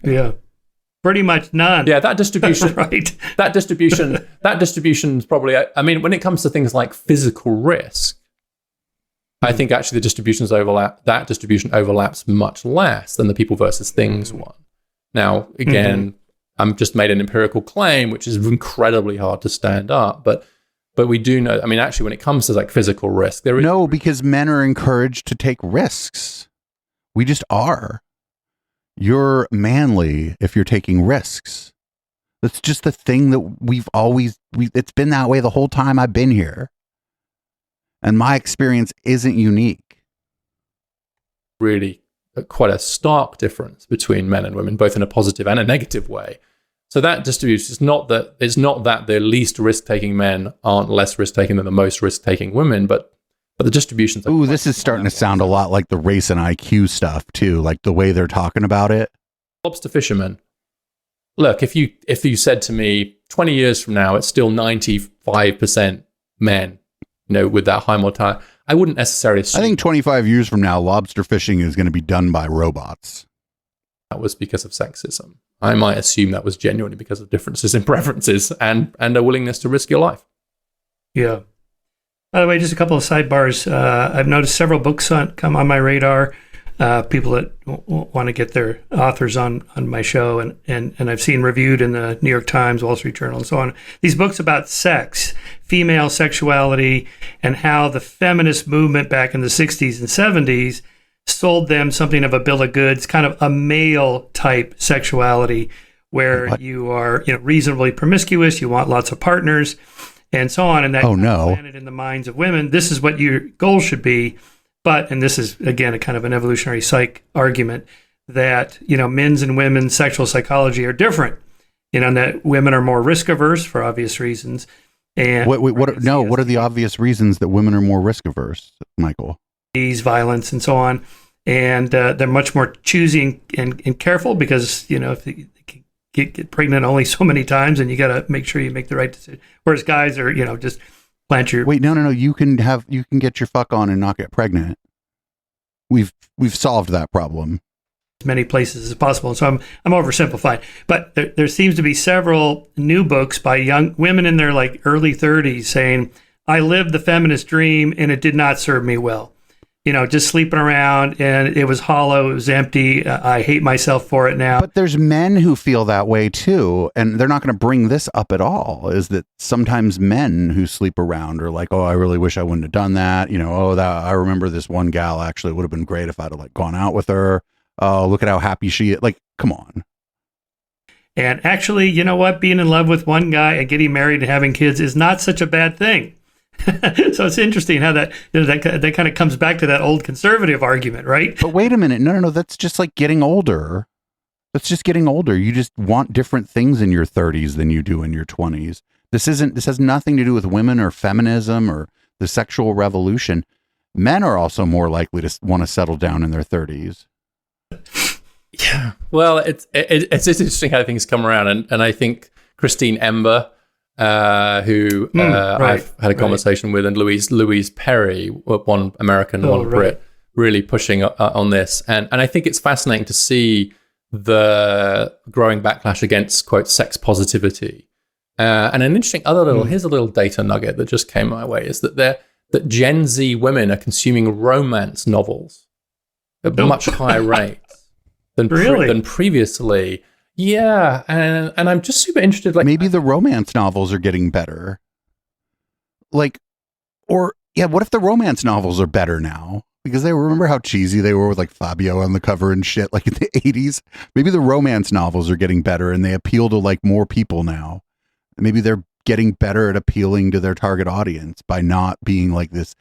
Yeah. Pretty much none. Yeah, that distribution, right. that distribution is probably, I mean, when it comes to things like physical risk, I think actually that distribution overlaps much less than the people versus things one. Now, again, I'm just made an empirical claim, which is incredibly hard to stand up, but we do know, I mean, actually, when it comes to like physical risk, there is no, because men are encouraged to take risks. We just are. You're manly if you're taking risks. That's just the thing that it's been that way the whole time I've been here. And my experience isn't unique. Really quite a stark difference between men and women, both in a positive and a negative way. So that distribution is not that the least risk-taking men aren't less risk-taking than the most risk-taking women, but the distributions. Ooh, this is starting to sound a lot like the race and IQ stuff too, like the way they're talking about it. Lobster fishermen. Look, if you said to me 20 years from now, it's still 95% men, with that high mortality, I wouldn't necessarily assume. I think 25 years from now, lobster fishing is going to be done by robots. That was because of sexism. I might assume that was genuinely because of differences in preferences and a willingness to risk your life. Yeah. By the way, just a couple of sidebars. I've noticed several books come on my radar. People that want to get their authors on my show, and I've seen reviewed in the New York Times, Wall Street Journal, and so on. These books about sex, female sexuality, and how the feminist movement back in the 60s and 70s sold them something of a bill of goods, kind of a male type sexuality, where you are reasonably promiscuous, you want lots of partners, and so on. And that planted in the minds of women, this is what your goal should be. But, and this is, again, a kind of an evolutionary psych argument, that, men's and women's sexual psychology are different, and that women are more risk averse for obvious reasons. And what are the obvious reasons that women are more risk averse, Michael? Violence and so on. And they're much more choosy and careful because, if they get pregnant only so many times, and you got to make sure you make the right decision. Whereas guys are, just plant your... Wait, no. You can get your fuck on and not get pregnant. We've solved that problem. As many places as possible. So I'm oversimplifying. But there seems to be several new books by young women in their early 30s saying, I lived the feminist dream and it did not serve me well. Just sleeping around, and it was hollow, it was empty. I hate myself for it now. But there's men who feel that way too, and they're not going to bring this up at all, is that sometimes men who sleep around are like, oh, I really wish I wouldn't have done that. I remember this one gal, actually, it would have been great if I'd have gone out with her. Oh, look at how happy she is. Come on. And actually, you know what? Being in love with one guy and getting married and having kids is not such a bad thing. So it's interesting how that kind of comes back to that old conservative argument, right? But wait a minute. No. That's just like getting older. That's just getting older. You just want different things in your 30s than you do in your 20s. This has nothing to do with women or feminism or the sexual revolution. Men are also more likely to want to settle down in their 30s. Yeah. Well, it's interesting how things come around. And I think Christine Ember, who I've had a conversation with, and Louise Perry, one American, one Brit, really pushing on this. And I think it's fascinating to see the growing backlash against, quote, sex positivity. And an interesting here's a little data nugget that just came my way, is that Gen Z women are consuming romance novels at much higher rates than previously. Yeah, and I'm just super interested. Maybe the romance novels are getting better. What if the romance novels are better now? Because they remember how cheesy they were with Fabio on the cover and shit, in the 80s. Maybe the romance novels are getting better and they appeal to more people now. Maybe they're getting better at appealing to their target audience by not being this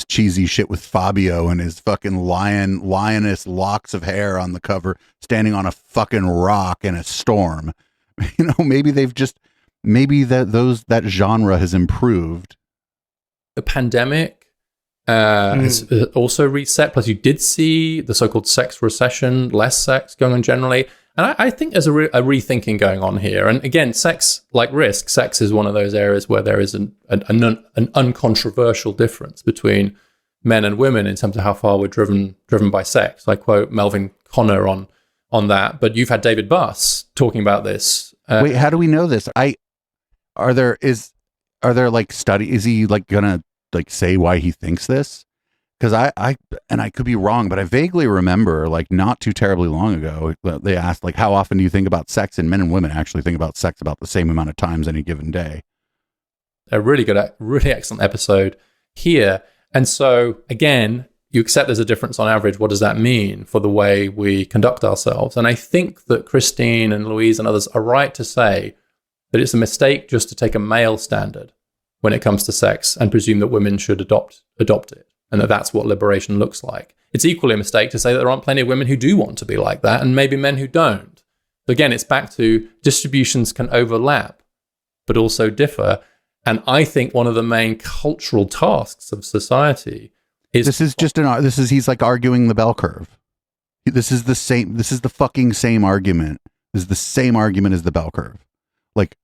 cheesy shit with Fabio and his fucking lioness locks of hair on the cover, standing on a fucking rock in a storm. Maybe that genre has improved. The pandemic has also reset. Plus, you did see the so-called sex recession, less sex going on generally. And I think there's a rethinking going on here. And again, sex, like risk, sex is one of those areas where there is an uncontroversial difference between men and women in terms of how far we're driven by sex. I quote Melvin Connor on that. But you've had David Buss talking about this. Wait, how do we know this? Are there like study? Is he like gonna like say why he thinks this? Because I could be wrong, but I vaguely remember, like, not too terribly long ago, they asked, like, how often do you think about sex? And men and women actually think about sex about the same amount of times any given day. A really good, really excellent episode here. And so, again, you accept there's a difference on average. What does that mean for the way we conduct ourselves? And I think that Christine and Louise and others are right to say that it's a mistake just to take a male standard when it comes to sex and presume that women should adopt it. And that's what liberation looks like. It's equally a mistake to say that there aren't plenty of women who do want to be like that, and maybe men who don't. So again, it's back to distributions can overlap, but also differ. And I think one of the main cultural tasks of society is... he's like arguing the bell curve. This is the fucking same argument. This is the same argument as the bell curve. Like,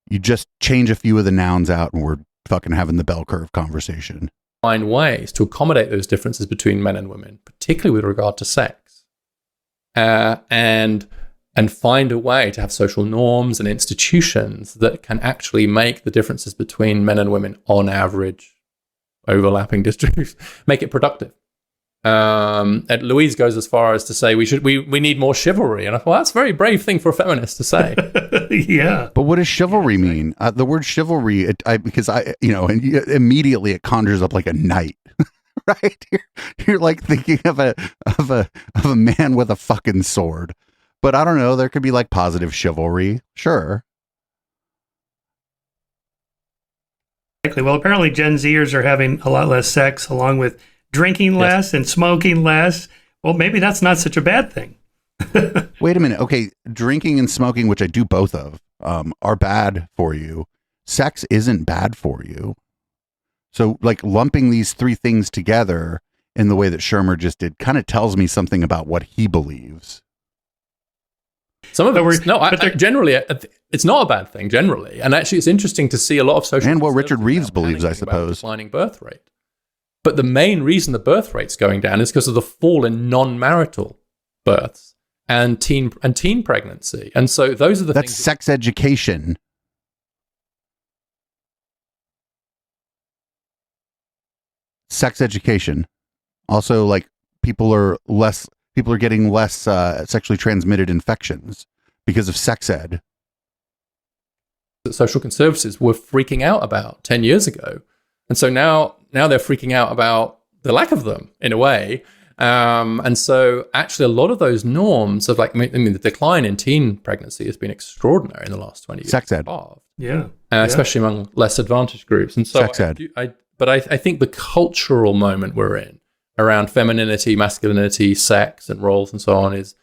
you just change a few of the nouns out and we're fucking having the bell curve conversation. Find ways to accommodate those differences between men and women, particularly with regard to sex, and find a way to have social norms and institutions that can actually make the differences between men and women on average, overlapping distributions, make it productive. And Louise goes as far as to say we need more chivalry, and I thought, well, that's a very brave thing for a feminist to say. Yeah, but what does chivalry mean? The word chivalry, immediately it conjures up like a knight, right? You're like thinking of a man with a fucking sword. But I don't know. There could be like positive chivalry, sure. Well, apparently Gen Zers are having a lot less sex, along with drinking less and smoking less. Well, maybe that's not such a bad thing. Wait a minute. Okay, drinking and smoking, which I do both of, are bad for you. Sex isn't bad for you. So, like, lumping these three things together in the way that Shermer just did kind of tells me something about what he believes. Some of it, generally, it's not a bad thing, generally. And actually, it's interesting to see a lot of social... And what Richard Reeves believes, I suppose. Declining birth rate. But the main reason the birth rate's going down is because of the fall in non-marital births and teen pregnancy. And so those are the things... That's sex education. Sex education. Also, like, people are getting less sexually transmitted infections because of sex ed. That social conservatives were freaking out about 10 years ago. And so now they're freaking out about the lack of them, in a way. And so actually a lot of those norms of, like, the decline in teen pregnancy has been extraordinary in the last 20 years. Sex ed. Yeah. Especially among less advantaged groups. And so sex ed. I think the cultural moment we're in around femininity, masculinity, sex and roles and so on is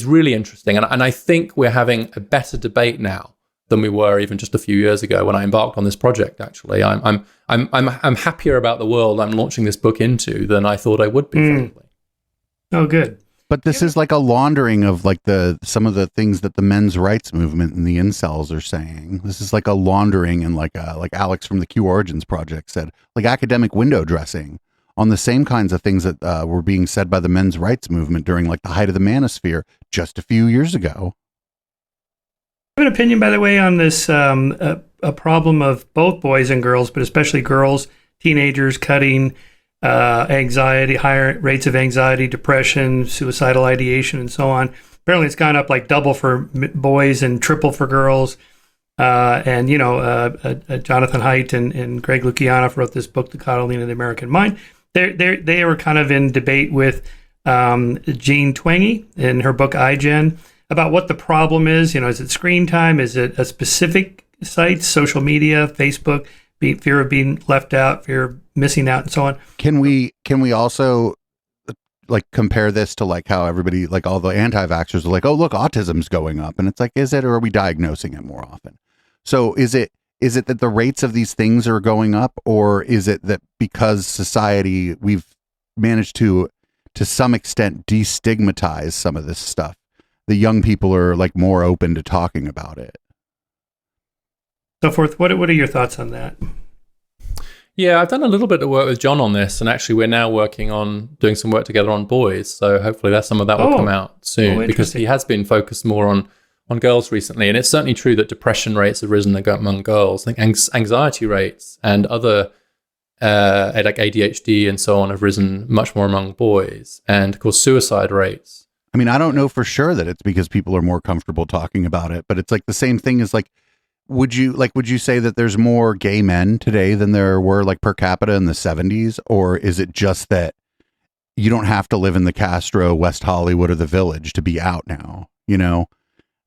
really interesting. And I think we're having a better debate now than we were even just a few years ago when I embarked on this project. Actually, I'm happier about the world I'm launching this book into than I thought I would be. Frankly. Oh, good. But this is like a laundering of like some of the things that the men's rights movement and the incels are saying. This is like a laundering, and like Alex from the Q Origins Project said, like academic window dressing on the same kinds of things that were being said by the men's rights movement during like the height of the manosphere just a few years ago. I have an opinion, by the way, on this a problem of both boys and girls, but especially girls, teenagers cutting anxiety, higher rates of anxiety, depression, suicidal ideation, and so on. Apparently, it's gone up like double for boys and triple for girls. And Jonathan Haidt and Greg Lukianoff wrote this book, The Coddling of the American Mind. They were kind of in debate with Jean Twenge in her book iGen about what the problem is. Is it screen time? Is it a specific site, social media, Facebook, fear of being left out, fear of missing out, and so on? Can we also like compare this to like how everybody, like all the anti-vaxxers are like, oh, look, autism's going up. And it's like, is it, or are we diagnosing it more often? So is it Is it that the rates of these things are going up, or is it that because society, we've managed to some extent destigmatize some of this stuff? The young people are like more open to talking about it. So forth. What are your thoughts on that? Yeah, I've done a little bit of work with John on this, and actually we're now working on doing some work together on boys. So hopefully some of that will come out soon, because he has been focused more on girls recently. And it's certainly true that depression rates have risen among girls. I think anxiety rates and other like ADHD and so on have risen much more among boys. And of course, suicide rates. I mean, I don't know for sure that it's because people are more comfortable talking about it, but it's like the same thing as like, would you say that there's more gay men today than there were like per capita in the 70s? Or is it just that you don't have to live in the Castro, West Hollywood, or the Village to be out now? You know,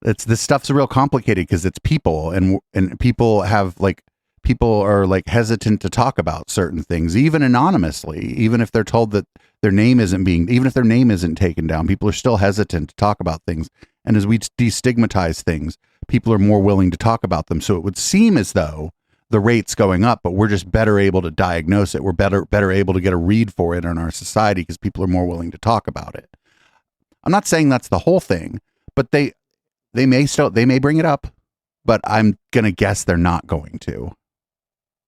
this stuff's real complicated because it's people, and people are like hesitant to talk about certain things, even anonymously, even if they're told that even if their name isn't taken down, people are still hesitant to talk about things. And as we destigmatize things, people are more willing to talk about them. So it would seem as though the rate's going up, but we're just better able to diagnose it. We're better able to get a read for it in our society because people are more willing to talk about it. I'm not saying that's the whole thing, but they may bring it up, but I'm going to guess they're not going to.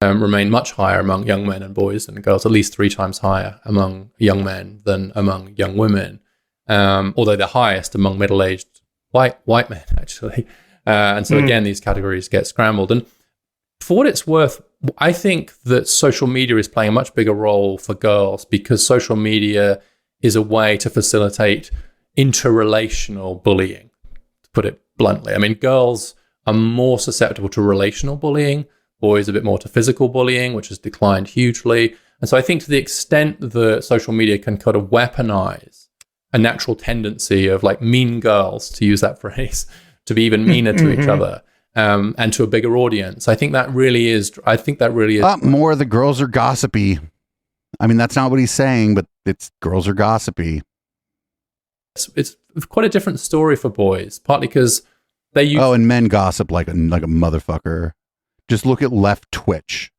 Remain much higher among young men and boys and girls, at least 3 times higher among young men than among young women. Although they're highest among middle-aged white men, actually. And so again, these categories get scrambled. And for what it's worth, I think that social media is playing a much bigger role for girls, because social media is a way to facilitate interrelational bullying, to put it bluntly. I mean, girls are more susceptible to relational bullying, boys a bit more to physical bullying, which has declined hugely. And so I think to the extent that social media can kind of weaponize a natural tendency of like mean girls, to use that phrase, to be even meaner to each other, and to a bigger audience. I think that really is. More of the girls are gossipy. I mean, that's not what he's saying, but it's girls are gossipy. It's quite a different story for boys, partly because they use. Oh, and men gossip like a motherfucker. Just look at left Twitch.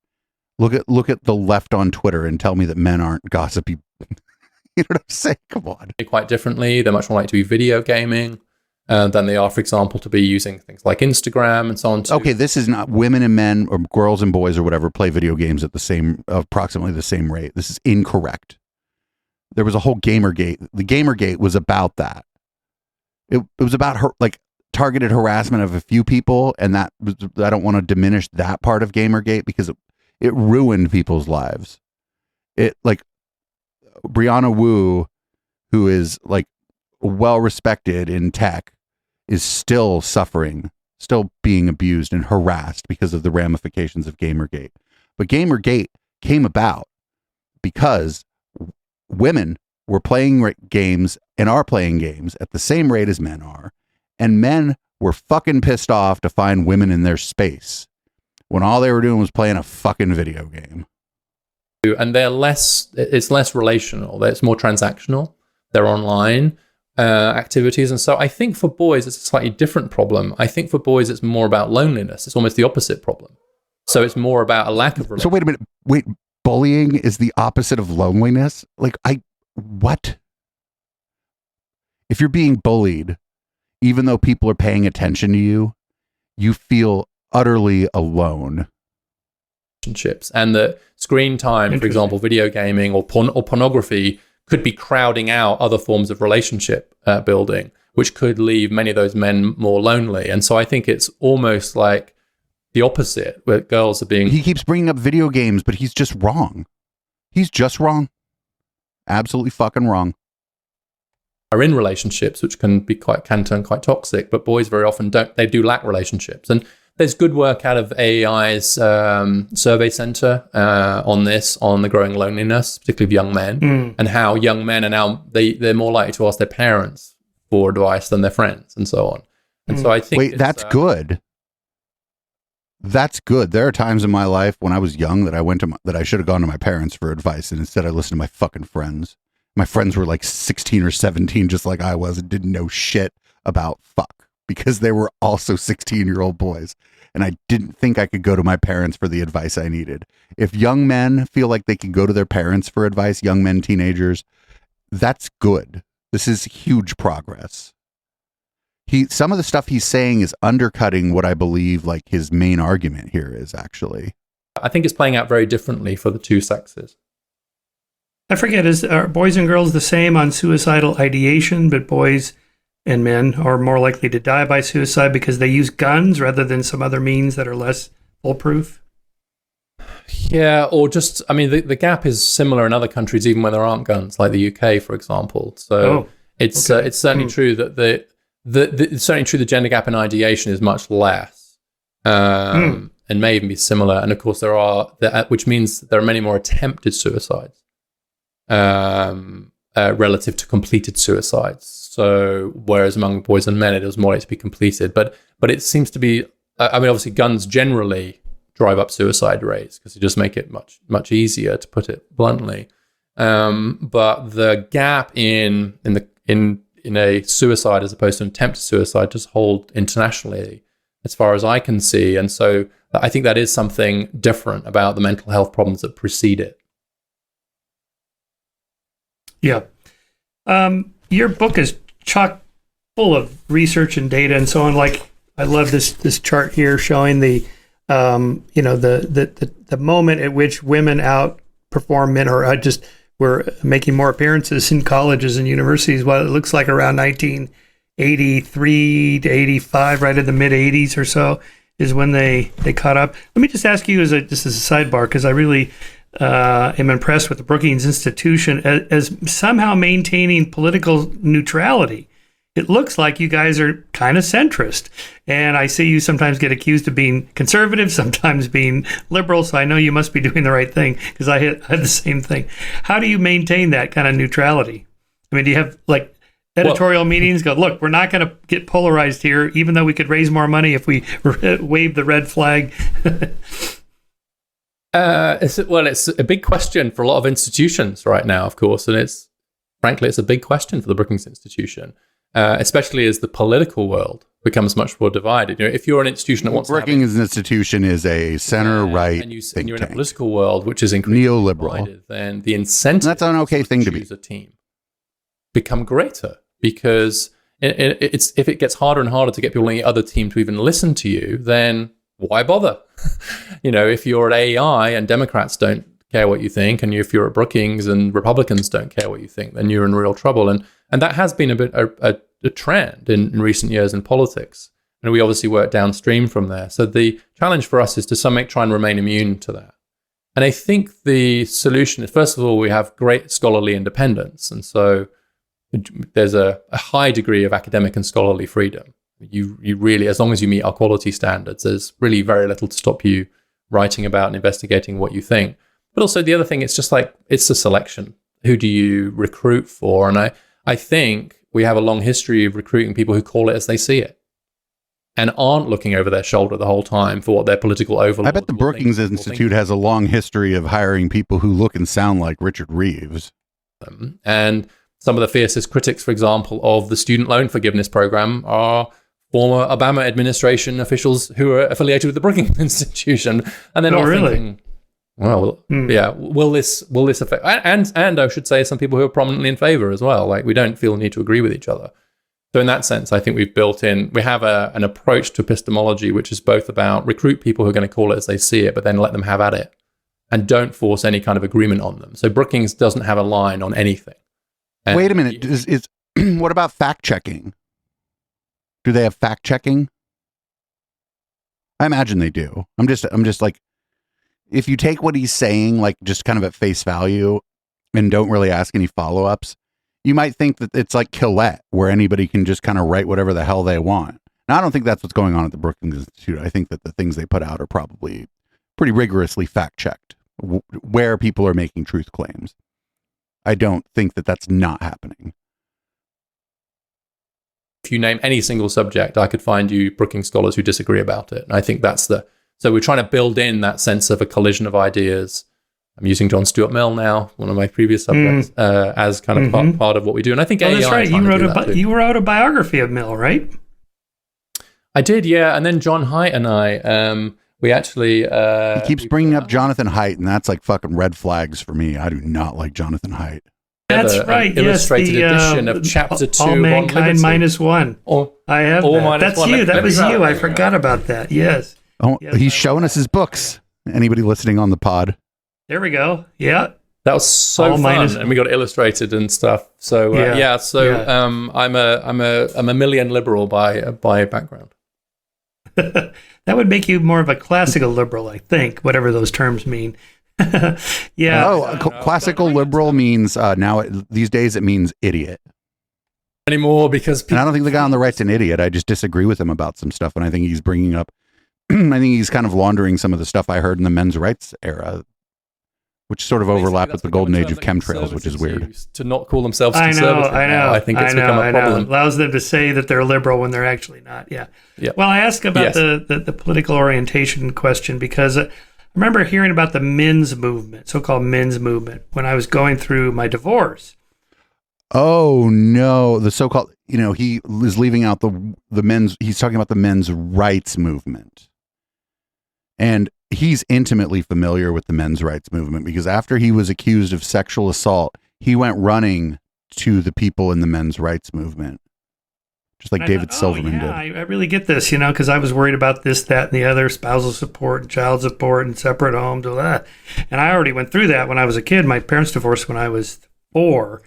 Look at the left on Twitter and tell me that men aren't gossipy. You know what I'm saying? Come on. Quite differently. They're much more likely to be video gaming than they are, for example, to be using things like Instagram and so on. Okay, this is not women and men or girls and boys or whatever play video games at approximately the same rate. This is incorrect. There was a whole Gamergate. The Gamergate was about that. It was about targeted harassment of a few people, and I don't want to diminish that part of Gamergate because it ruined people's lives. It like Brianna Wu, who is like well respected in tech, is still suffering, still being abused and harassed because of the ramifications of Gamergate. But Gamergate came about because women were playing games and are playing games at the same rate as men are, and men were fucking pissed off to find women in their space when all they were doing was playing a fucking video game. And it's less relational. It's more transactional. They're online activities. And so I think for boys, it's a slightly different problem. I think for boys, it's more about loneliness. It's almost the opposite problem. So it's more about a lack of relationship. So wait a minute. Bullying is the opposite of loneliness? What? If you're being bullied, even though people are paying attention to you, you feel utterly alone. And that screen time, for example, video gaming or pornography could be crowding out other forms of relationship building, which could leave many of those men more lonely. And so I think it's almost like the opposite, where girls are being... He keeps bringing up video games, but he's just wrong. He's just wrong. Absolutely fucking wrong. Are in relationships, which can turn quite toxic, but boys very often don't. They do lack relationships. And there's good work out of AEI's survey center on the growing loneliness, particularly of young men, and how young men are now, they're more likely to ask their parents for advice than their friends and so on. And so I think... that's good. That's good. There are times in my life when I was young that I should have gone to my parents for advice, and instead I listened to my fucking friends. My friends were like 16 or 17, just like I was, and didn't know shit about fuck because they were also 16-year-old boys. and I didn't think I could go to my parents for the advice I needed. If young men feel like they can go to their parents for advice, young men, teenagers, that's good. This is huge progress. Some of the stuff he's saying is undercutting what I believe like his main argument here is actually. I think it's playing out very differently for the two sexes. I forget, are boys and girls the same on suicidal ideation, but boys and men are more likely to die by suicide because they use guns rather than some other means that are less foolproof? Yeah, or just, I mean, the gap is similar in other countries, even when there aren't guns, like the UK, for example. So it's certainly true that it's certainly true the gender gap in ideation is much less, and may even be similar. And of course, which means there are many more attempted suicides relative to completed suicides. So whereas among boys and men, it is more likely to be completed. But it seems to be, I mean, obviously guns generally drive up suicide rates because they just make it much easier, to put it bluntly. But the gap in a suicide as opposed to an attempted suicide just hold internationally as far as I can see. And so I think that is something different about the mental health problems that precede it. Yeah. Your book is chock full of research and data and so on. Like, I love this chart here showing the moment at which women outperform men, or were making more appearances in colleges and universities. Well, it looks like around 1983 to 85, right in the mid 80s or so, is when they caught up. Let me just ask you just as a sidebar, because I really am impressed with the Brookings Institution as somehow maintaining political neutrality. It looks like you guys are kind of centrist. And I see you sometimes get accused of being conservative, sometimes being liberal. So I know you must be doing the right thing, because I had the same thing. How do you maintain that kind of neutrality? I mean, do you have like editorial meetings? Go, look, we're not going to get polarized here, even though we could raise more money if we wave the red flag. It's a big question for a lot of institutions right now, of course. And frankly, it's a big question for the Brookings Institution. Especially as the political world becomes much more divided. You know, if you're an institution that wants Brookings Institution is a center-right and you're in a political world which is increasingly neoliberal, divided, then the incentive that's an okay thing to be. Choose a team become greater, because if it gets harder and harder to get people on the other team to even listen to you, then why bother? You know, if you're at AEI and Democrats don't care what you think, and if you're at Brookings and Republicans don't care what you think, then you're in real trouble. And that has been a trend in recent years in politics. And we obviously work downstream from there. So the challenge for us is to try and remain immune to that. And I think the solution is, first of all, we have great scholarly independence. And so there's a high degree of academic and scholarly freedom. You really, as long as you meet our quality standards, there's really very little to stop you writing about and investigating what you think. But also the other thing, it's just like, it's a selection. Who do you recruit for? And I think we have a long history of recruiting people who call it as they see it and aren't looking over their shoulder the whole time for what their political overlords. I bet the Brookings Institute has a long history of hiring people who look and sound like Richard Reeves. And some of the fiercest critics, for example, of the student loan forgiveness program are former Obama administration officials who are affiliated with the Brookings Institution. And they're not thinking, well, yeah, will this affect? And I should say some people who are prominently in favor as well. Like, we don't feel the need to agree with each other. So in that sense, I think we have an approach to epistemology, which is both about recruit people who are going to call it as they see it, but then let them have at it and don't force any kind of agreement on them. So Brookings doesn't have a line on anything. And wait a minute. Is what about fact checking? Do they have fact checking? I imagine they do. I'm just like, if you take what he's saying, like just kind of at face value and don't really ask any follow-ups, you might think that it's like Quillette, where anybody can just kind of write whatever the hell they want. Now, I don't think that's what's going on at the Brookings Institute. I think that the things they put out are probably pretty rigorously fact-checked, where people are making truth claims. I don't think that that's not happening. If you name any single subject, I could find you Brookings scholars who disagree about it. And I think so we're trying to build in that sense of a collision of ideas. I'm using John Stuart Mill now, one of my previous subjects, as kind of part of what we do. And I think that's right. You wrote a biography of Mill, right? I did, yeah. And then John Haidt and I, we actually... he keeps bringing up Jonathan Haidt, and that's like fucking red flags for me. I do not like Jonathan Haidt. That's right. An illustrated edition of Chapter 2 All Mankind -1. I have that. That's one. you. That was you. I There we forgot about that. Yes. Oh, Yes, he's I showing us his books. Anybody listening on the pod? There we go. Yeah. That was so All fun, and we got it illustrated and stuff. So I'm a million liberal by background. That would make you more of a classical liberal, I think, whatever those terms mean. Yeah. Oh, classical liberal means these days it means idiot. Anymore because And I don't think the guy on the right's an idiot. I just disagree with him about some stuff, and I think he's bringing up. I think he's kind of laundering some of the stuff I heard in the men's rights era, which sort of overlap with the golden age of chemtrails, which is weird. To not call themselves I conservative. know. Now. I think it's become a problem. Allows them to say that they're liberal when they're actually not. Yeah. Yep. Well, I asked about Yes. the political orientation question because I remember hearing about the men's movement, so-called men's movement, when I was going through my divorce. Oh no, the so-called, he is leaving out the men's. He's talking about the men's rights movement, and he's intimately familiar with the men's rights movement because after he was accused of sexual assault, he went running to the people in the men's rights movement, just like David Silverman did. I really get this, because I was worried about this, that, and the other, spousal support and child support and separate homes, all that. And I already went through that when I was a kid. My parents divorced when I was 4.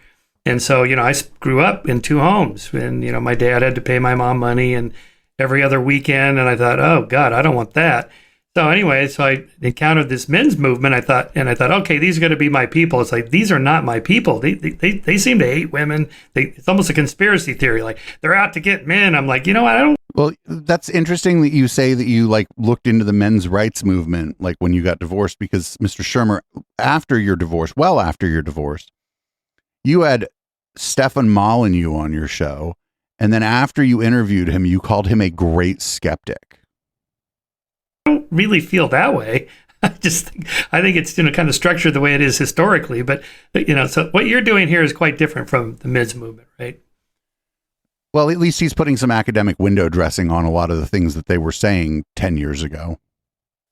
And so, I grew up in 2 homes. And, my dad had to pay my mom money and every other weekend. And I thought, oh, God, I don't want that. So anyway, I encountered this men's movement. I thought, okay, these are going to be my people. It's like, these are not my people. They seem to hate women. It's almost a conspiracy theory. Like they're out to get men. I'm like, I don't. Well, that's interesting that you say that you looked into the men's rights movement, when you got divorced, because Mr. Shermer, after your divorce, you had Stefan Molyneux on your show. And then after you interviewed him, you called him a great skeptic. Don't really feel that way. I think it's kind of structured the way it is historically, but so what you're doing here is quite different from the men's movement, right? Well, at least he's putting some academic window dressing on a lot of the things that they were saying 10 years ago.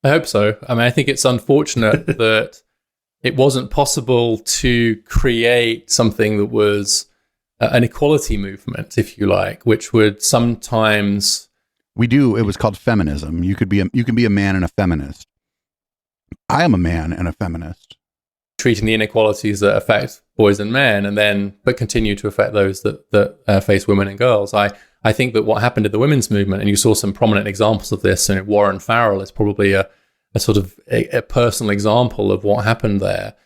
I hope so. I mean, I think it's unfortunate that it wasn't possible to create something that was an equality movement, if you like, which would sometimes... It was called feminism. You can be a man and a feminist. I am a man and a feminist. Treating the inequalities that affect boys and men, but continue to affect those that face women and girls. I think that what happened in the women's movement, and you saw some prominent examples of this, and Warren Farrell is probably a sort of a personal example of what happened there,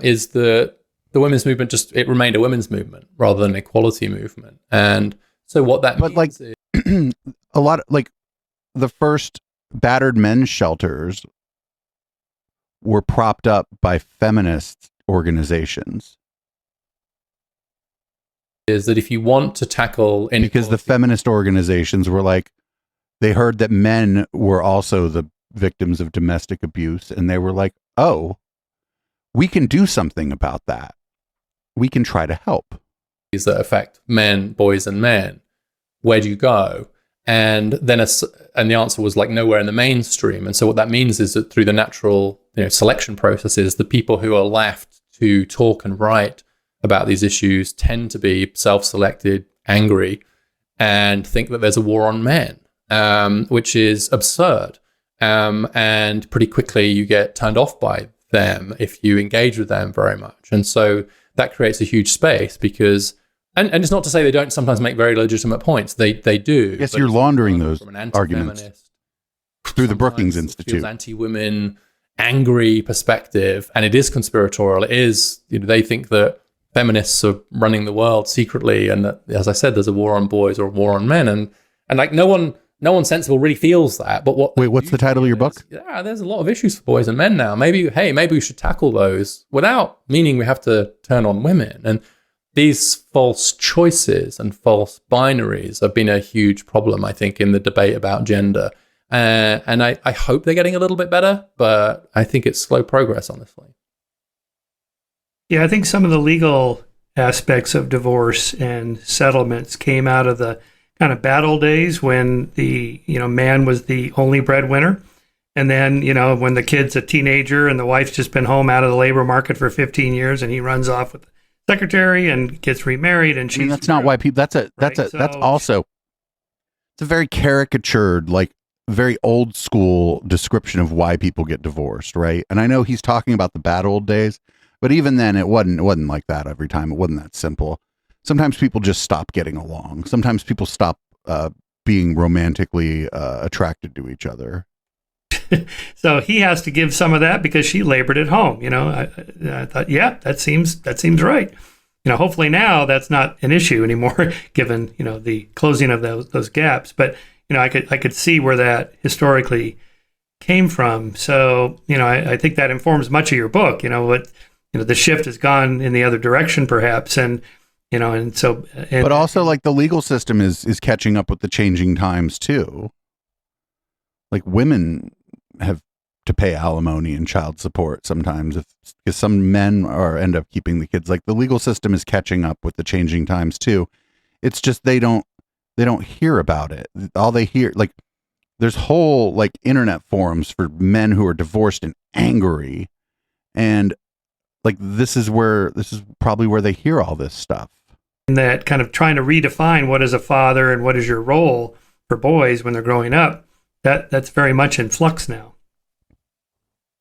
is that the women's movement it remained a women's movement rather than an equality movement. And so what that means is... a lot of, the first battered men's shelters were propped up by feminist organizations. Is that if you want to tackle inequality... Because the feminist organizations were they heard that men were also the victims of domestic abuse, and they were like, oh, we can do something about that. We can try to help. That affect men, boys and men. Where do you go? And then the answer was nowhere in the mainstream. And so what that means is that through the natural selection processes, the people who are left to talk and write about these issues tend to be self-selected, angry, and think that there's a war on men, which is absurd. And pretty quickly you get turned off by them if you engage with them very much. And so that creates a huge space because... And it's not to say they don't sometimes make very legitimate points. They do. Yes, you're laundering those arguments through the Brookings Institute. Anti-women, angry perspective, and it is conspiratorial. It is, they think that feminists are running the world secretly, and that, as I said, there's a war on boys or a war on men, and no one sensible really feels that. But what's the title of your book? Yeah, there's a lot of issues for boys and men now. Maybe we should tackle those without meaning we have to turn on women. And these false choices and false binaries have been a huge problem, I think, in the debate about gender. And I hope they're getting a little bit better, but I think it's slow progress, honestly. Yeah, I think some of the legal aspects of divorce and settlements came out of the kind of bad old days when the, man was the only breadwinner. And then, when the kid's a teenager and the wife's just been home out of the labor market for 15 years and he runs off with the secretary and gets remarried and she's that's not why people, that's a very caricatured, like very old school description of why people get divorced. Right. And I know he's talking about the bad old days, but even then it wasn't like that every time. It wasn't that simple. Sometimes people just stop getting along. Sometimes people stop being romantically attracted to each other. So he has to give some of that because she labored at home. I thought, yeah, that seems right. Hopefully now that's not an issue anymore, given the closing of those gaps. But I could see where that historically came from. So I think that informs much of your book. The shift has gone in the other direction, perhaps, and but also like the legal system is catching up with the changing times too. Like women have to pay alimony and child support sometimes because some men end up keeping the kids. Like the legal system is catching up with the changing times too. It's just they don't hear about it. All they hear, like there's whole like internet forums for men who are divorced and angry, and like this is probably where they hear all this stuff. And that kind of trying to redefine what is a father and what is your role for boys when they're growing up. That's very much in flux now.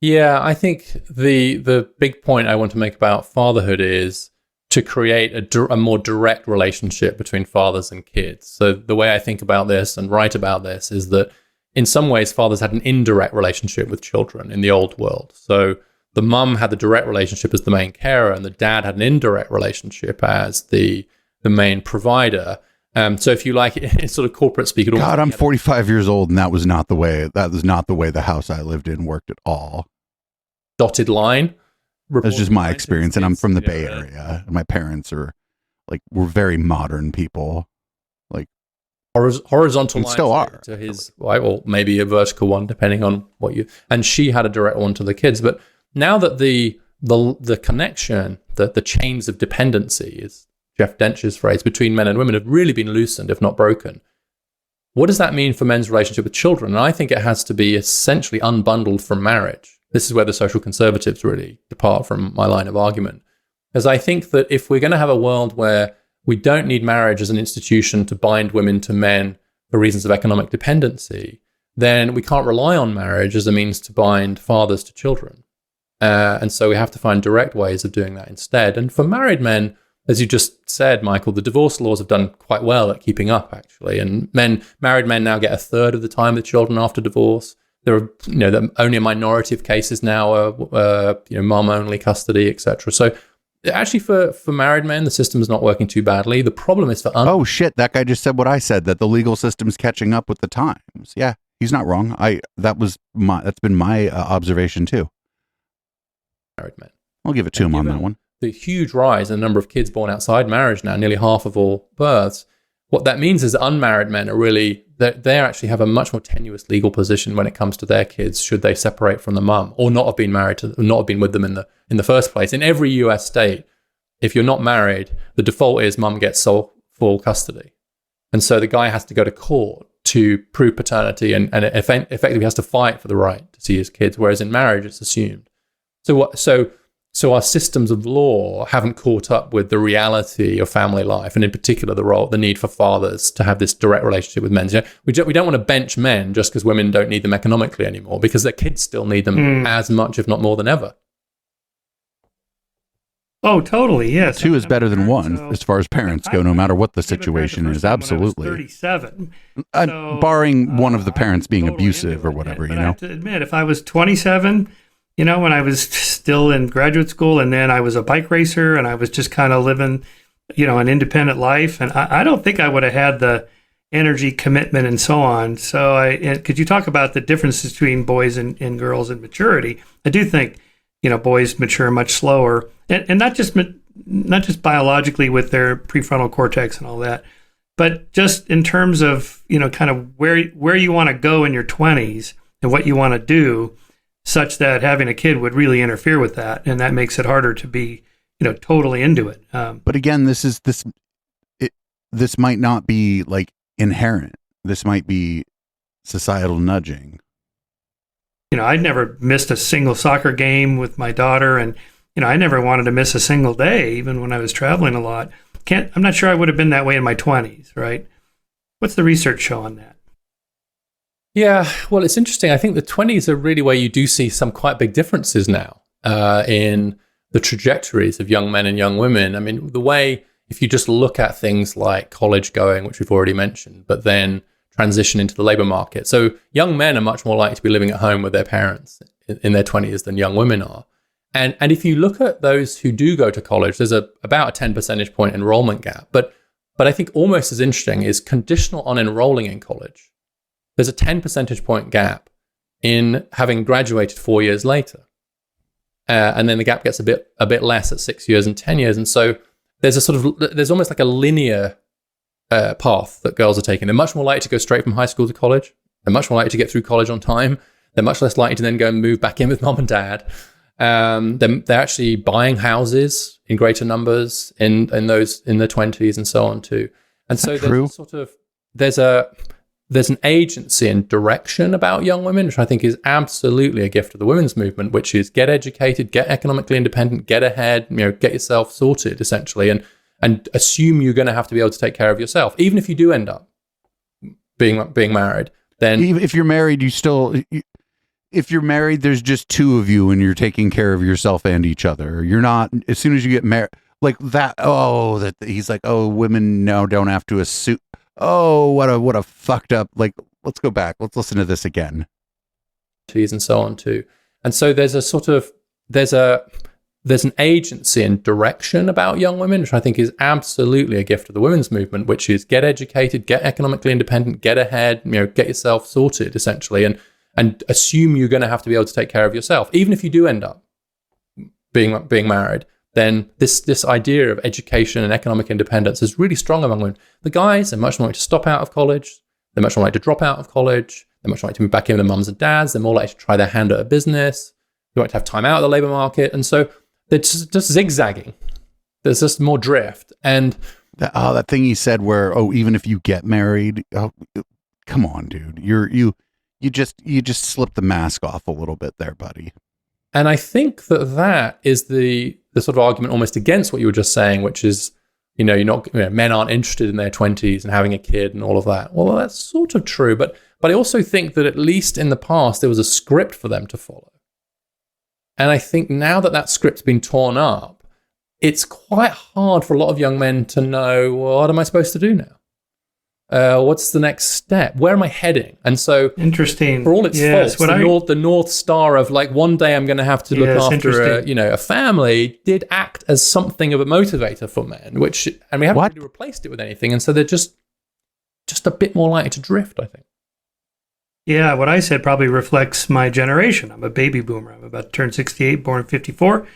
Yeah, I think the big point I want to make about fatherhood is to create a more direct relationship between fathers and kids. So the way I think about this and write about this is that in some ways fathers had an indirect relationship with children in the old world. So the mum had the direct relationship as the main carer and the dad had an indirect relationship as the main provider. So if you like, it's sort of corporate speak. God, I'm 45 years old, and that was not the way the house I lived in worked at all. Dotted line. That's just my experience, and I'm from the Bay Area. My parents we're very modern people, like horizontal lines still are to his, or maybe a vertical one, depending on what you. And she had a direct one to the kids, but now that the connection, the chains of dependency is Jeff Dench's phrase, between men and women have really been loosened, if not broken. What does that mean for men's relationship with children? And I think it has to be essentially unbundled from marriage. This is where the social conservatives really depart from my line of argument. As I think that if we're going to have a world where we don't need marriage as an institution to bind women to men for reasons of economic dependency, then we can't rely on marriage as a means to bind fathers to children. And so we have to find direct ways of doing that instead. And for married men, as you just said, Michael, the divorce laws have done quite well at keeping up, actually. And married men now get a third of the time with children after divorce. There are, only a minority of cases now are, mom-only custody, etc. So actually for married men, the system is not working too badly. The problem is for... Oh, shit, that guy just said what I said, that the legal system's catching up with the times. Yeah, he's not wrong. That's been my observation, too. Married men. I'll give it to him on that one. The huge rise in the number of kids born outside marriage now, nearly half of all births, what that means is that unmarried men are really, they actually have a much more tenuous legal position when it comes to their kids should they separate from the mum or not have been married to, not have been with them in the first place. In every US state, if you're not married, the default is mum gets full custody. And so the guy has to go to court to prove paternity and effectively has to fight for the right to see his kids, whereas in marriage it's assumed. So our systems of law haven't caught up with the reality of family life, and in particular the need for fathers to have this direct relationship with men. We don't want to bench men just because women don't need them economically anymore, because their kids still need them as much, if not more than ever. Oh, totally, yes. Two is better than one as far as parents go, no matter what the situation is. Absolutely. 37. Barring one of the parents being abusive or whatever, I have to admit, if I was 27... when I was still in graduate school and then I was a bike racer and I was just kind of living, an independent life. And I don't think I would have had the energy, commitment, and so on. So could you talk about the differences between boys and girls in maturity? I do think, boys mature much slower and not just biologically with their prefrontal cortex and all that, but just in terms of, kind of where you want to go in your 20s and what you want to do, such that having a kid would really interfere with that, and that makes it harder to be, totally into it. But again, this might not be like inherent. This might be societal nudging. I never missed a single soccer game with my daughter, and I never wanted to miss a single day, even when I was traveling a lot. I'm not sure I would have been that way in my 20s, right? What's the research show on that? Yeah, well, it's interesting. I think the 20s are really where you do see some quite big differences now in the trajectories of young men and young women. I mean, the way, if you just look at things like college going, which we've already mentioned, but then transition into the labor market. So young men are much more likely to be living at home with their parents in their 20s than young women are. And if you look at those who do go to college, there's about a 10 percentage point enrollment gap. But I think almost as interesting is conditional on enrolling in college. There's a 10 percentage point gap in having graduated 4 years later. And then the gap gets a bit less at 6 years and 10 years. And so there's almost like a linear path that girls are taking. They're much more likely to go straight from high school to college. They're much more likely to get through college on time. They're much less likely to then go and move back in with mom and dad. They're actually buying houses in greater numbers in their 20s and so on too. And so there's an agency and direction about young women, which I think is absolutely a gift of the women's movement, which is get educated, get economically independent, get ahead, get yourself sorted essentially, and assume you're going to have to be able to take care of yourself, even if you do end up being married. Then even if you're married, if you're married, there's just two of you and you're taking care of yourself and each other. You're not, as soon as you get married, like that, he's like, women now don't have to assume. Oh, what a fucked up, like, let's go back. Let's listen to this again. And so on too. And so there's an agency and direction about young women, which I think is absolutely a gift of the women's movement, which is get educated, get economically independent, get ahead, get yourself sorted essentially, and assume you're going to have to be able to take care of yourself, even if you do end up being married. Then this idea of education and economic independence is really strong among women. The guys are much more likely to stop out of college. They're much more likely to drop out of college. They're much more likely to move back in with their mums and dads. They're more likely to try their hand at a business. They like to have time out of the labor market. And so they're just zigzagging. There's just more drift. And that thing he said where, even if you get married, come on, dude. You just slipped the mask off a little bit there, buddy. And I think that is the sort of argument almost against what you were just saying, which is, men aren't interested in their 20s and having a kid and all of that. Well, that's sort of true. But I also think that at least in the past, there was a script for them to follow. And I think now that script's been torn up, it's quite hard for a lot of young men to know, well, what am I supposed to do now? What's the next step? Where am I heading? And so, interesting. For all its faults, the North Star of like one day I'm going to have to look after a family did act as something of a motivator for men, and we haven't really replaced it with anything. And so they're just a bit more likely to drift, I think. Yeah, what I said probably reflects my generation. I'm a baby boomer. I'm about to turn 68, born in 54.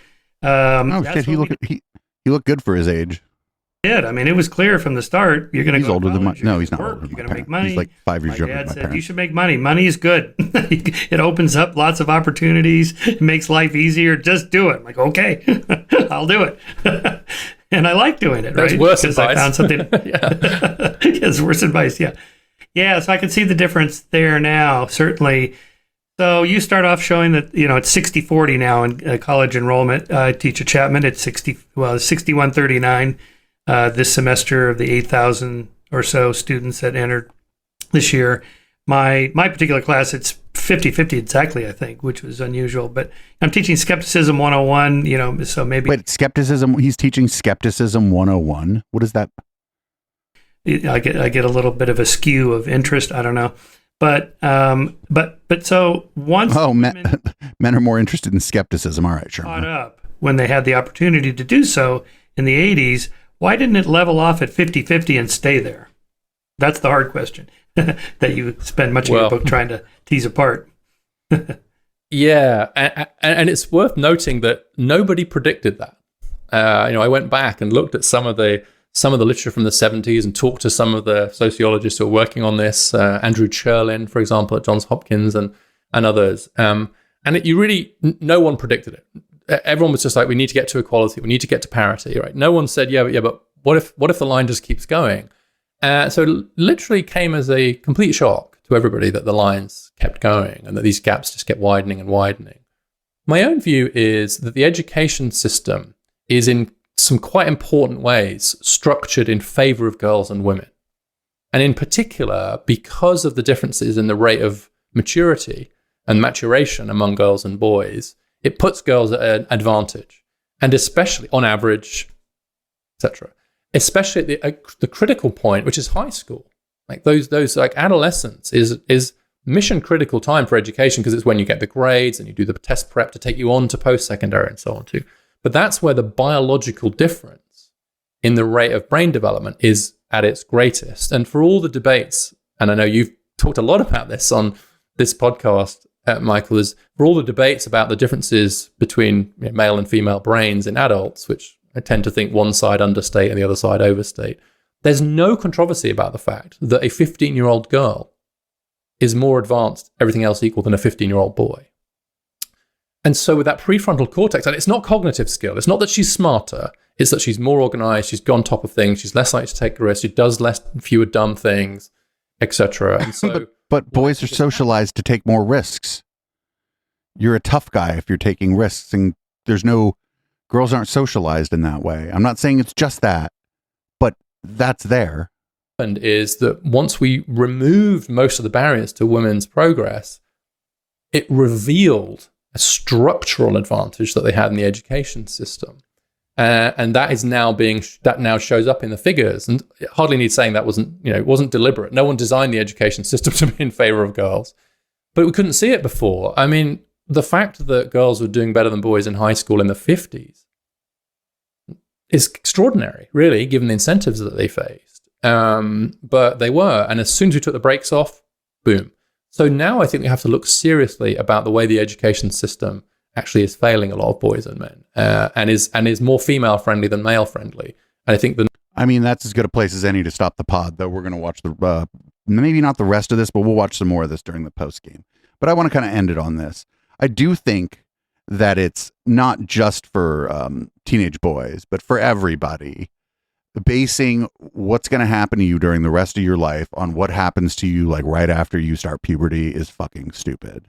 Shit! He looked good for his age. I mean, it was clear from the start. You're going to go. He's older than my. No, he's not work, older than you're my going to make parents. money. He's like 5 years younger than my Dad said, parents. you should make money. Money is good. It opens up lots of opportunities. It makes life easier. Just do it. I'm like, okay, I'll do it. And I like doing it. That's right? worse because advice. I found something. It's worse advice. Yeah. So I can see the difference there now. Certainly. So you start off showing that, it's 60-40 now in college enrollment. I teach at Chapman. It's 61-39 this semester of the 8,000 or so students that entered this year. My particular class, it's 50-50 exactly, I think, which was unusual. But I'm teaching Skepticism 101, so maybe... Wait, skepticism, he's teaching Skepticism 101? What is that? I get a little bit of a skew of interest. I don't know. But so once men are more interested in skepticism. All right, sure. Caught up when they had the opportunity to do so in the 80s, why didn't it level off at 50-50 and stay there? That's the hard question that you spend much of your book trying to tease apart. Yeah, and it's worth noting that nobody predicted that. I went back and looked at some of the literature from the 70s and talked to some of the sociologists who are working on this, Andrew Cherlin, for example, at Johns Hopkins and others. No one predicted it. Everyone was just like, we need to get to equality. We need to get to parity, right? No one said, yeah, but what if the line just keeps going? So it literally came as a complete shock to everybody that the lines kept going and that these gaps just kept widening and widening. My own view is that the education system is in some quite important ways structured in favor of girls and women. And in particular, because of the differences in the rate of maturity and maturation among girls and boys, it puts girls at an advantage. And especially on average, etc. Especially at the critical point, which is high school. Like those like adolescence is mission critical time for education because it's when you get the grades and you do the test prep to take you on to post-secondary and so on too. But that's where the biological difference in the rate of brain development is at its greatest. And for all the debates, and I know you've talked a lot about this on this podcast, Michael, is for all the debates about the differences between male and female brains in adults, which I tend to think one side understate and the other side overstate, there's no controversy about the fact that a 15-year-old girl is more advanced, everything else equal, than a 15-year-old boy. And so with that prefrontal cortex, and it's not cognitive skill, it's not that she's smarter, it's that she's more organized, she's on top of things, she's less likely to take risks, she does fewer dumb things, etc. And so, but boys are socialized to take more risks. You're a tough guy if you're taking risks, and girls aren't socialized in that way. I'm not saying it's just that, but that's there. And is that once we removed most of the barriers to women's progress, it revealed a structural advantage that they had in the education system. And that is now that now shows up in the figures. And it hardly needs saying that it wasn't deliberate. No one designed the education system to be in favor of girls. But we couldn't see it before. I mean, the fact that girls were doing better than boys in high school in the 50s is extraordinary, really, given the incentives that they faced. But they were. And as soon as we took the brakes off, boom. So now I think we have to look seriously about the way the education system actually is failing a lot of boys and men, and is more female friendly than male friendly. And I think that's as good a place as any to stop the pod, though. We're going to watch maybe not the rest of this, but we'll watch some more of this during the post game. But I want to kind of end it on this. I do think that it's not just for teenage boys, but for everybody. Basing what's going to happen to you during the rest of your life on what happens to you like right after you start puberty is fucking stupid.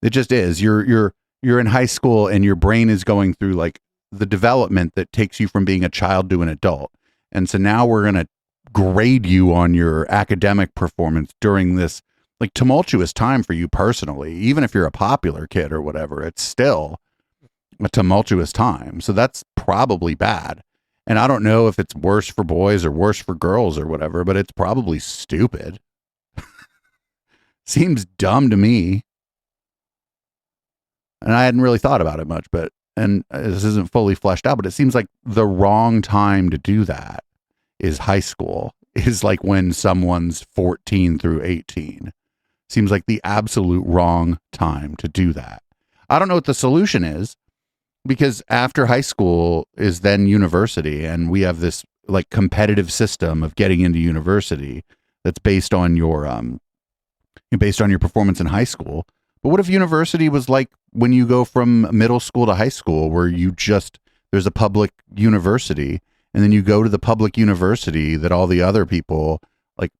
It just is. You're in high school and your brain is going through like the development that takes you from being a child to an adult. And so now we're going to grade you on your academic performance during this like tumultuous time for you personally. Even if you're a popular kid or whatever, it's still a tumultuous time. So that's probably bad. And I don't know if it's worse for boys or worse for girls or whatever, but it's probably stupid. Seems dumb to me. And I hadn't really thought about it much, and this isn't fully fleshed out, but it seems like the wrong time to do that is high school, is like when someone's 14 through 18. Seems like the absolute wrong time to do that. I don't know what the solution is, because after high school is then university, and we have this like competitive system of getting into university that's based on your performance in high school. But what if university was like when you go from middle school to high school, where there's a public university, and then you go to the public university that all the other people like,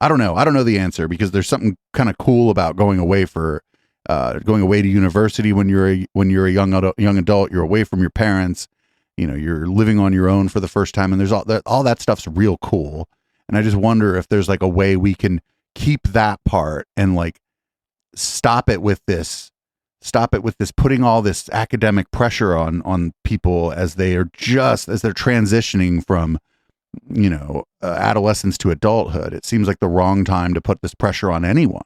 I don't know the answer, because there's something kind of cool about going away to university when you're a young adult. You're away from your parents, you're living on your own for the first time, and there's all that stuff's real cool. And I just wonder if there's like a way we can keep that part and like stop it with this putting all this academic pressure on people as they're transitioning from adolescence to adulthood. It seems like the wrong time to put this pressure on anyone.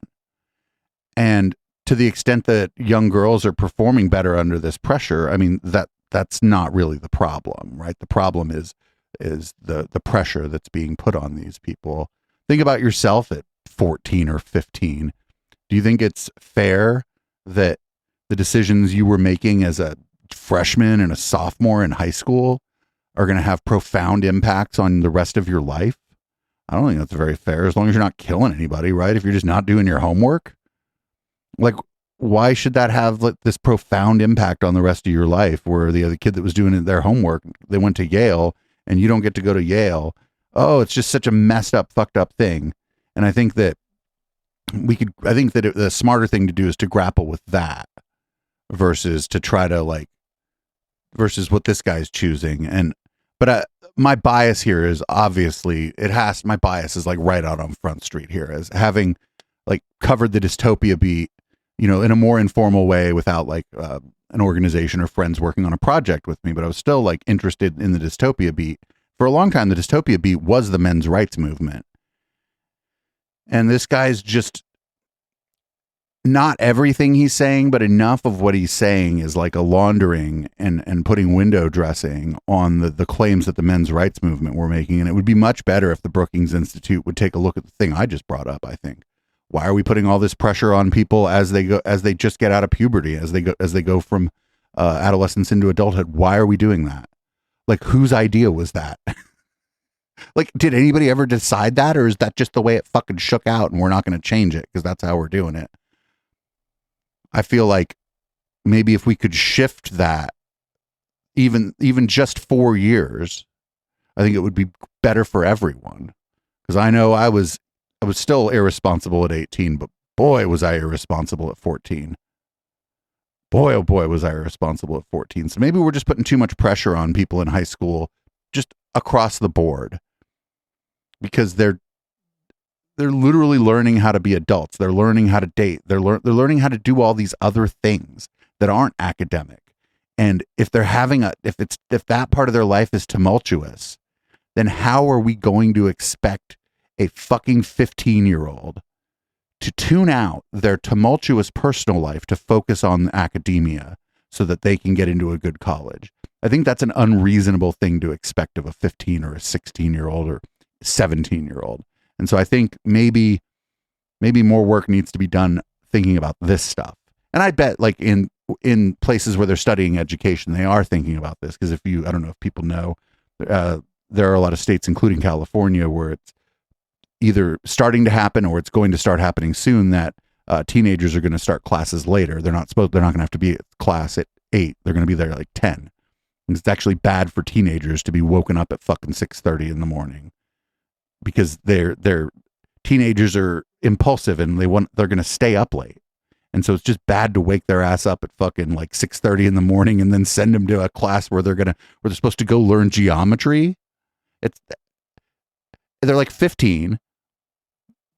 And to the extent that young girls are performing better under this pressure, I mean, that's not really the problem, right? The problem is the pressure that's being put on these people. Think about yourself at 14 or 15. Do you think it's fair that the decisions you were making as a freshman and a sophomore in high school are going to have profound impacts on the rest of your life? I don't think that's very fair, as long as you're not killing anybody, right? If you're just not doing your homework, like, why should that have this profound impact on the rest of your life, where the other kid that was doing their homework, they went to Yale and you don't get to go to Yale. Oh, it's just such a messed up, fucked up thing. And I think that the smarter thing to do is to grapple with that versus to try to versus what this guy's choosing. But my bias here is obviously my bias is right out on Front Street here, as having covered the dystopia beat, in a more informal way without an organization or friends working on a project with me. But I was still interested in the dystopia beat. For a long time, the dystopia beat was the men's rights movement. And this guy's just not everything he's saying, but enough of what he's saying is a laundering and putting window dressing on the claims that the men's rights movement were making. And it would be much better if the Brookings Institute would take a look at the thing I just brought up, I think. Why are we putting all this pressure on people as they just get out of puberty, as they go from adolescence into adulthood? Why are we doing that? Whose idea was that? Did anybody ever decide that, or is that just the way it fucking shook out and we're not going to change it because that's how we're doing it? I feel like maybe if we could shift that even just 4 years, I think it would be better for everyone. Because I know I was still irresponsible at 18, but boy, was I irresponsible at 14. Boy, oh boy, was I irresponsible at 14. So maybe we're just putting too much pressure on people in high school, just across the board, because they're literally learning how to be adults. They're learning how to date. They're learning how to do all these other things that aren't academic. And if they're if that part of their life is tumultuous, then how are we going to expect a fucking 15-year-old to tune out their tumultuous personal life to focus on academia so that they can get into a good college? I think that's an unreasonable thing to expect of a 15 or a 16-year-old or 17-year-old. And so I think maybe more work needs to be done thinking about this stuff. And I bet in places where they're studying education, they are thinking about this, because I don't know if people know, there are a lot of states, including California, where it's either starting to happen or it's going to start happening soon, that teenagers are going to start classes later. They're not going to have to be at class at 8. They're going to be there at 10. And it's actually bad for teenagers to be woken up at fucking 6:30 in the morning, because they're teenagers are impulsive and they're going to stay up late. And so it's just bad to wake their ass up at fucking 6:30 in the morning and then send them to a class where they're supposed to go learn geometry. They're 15.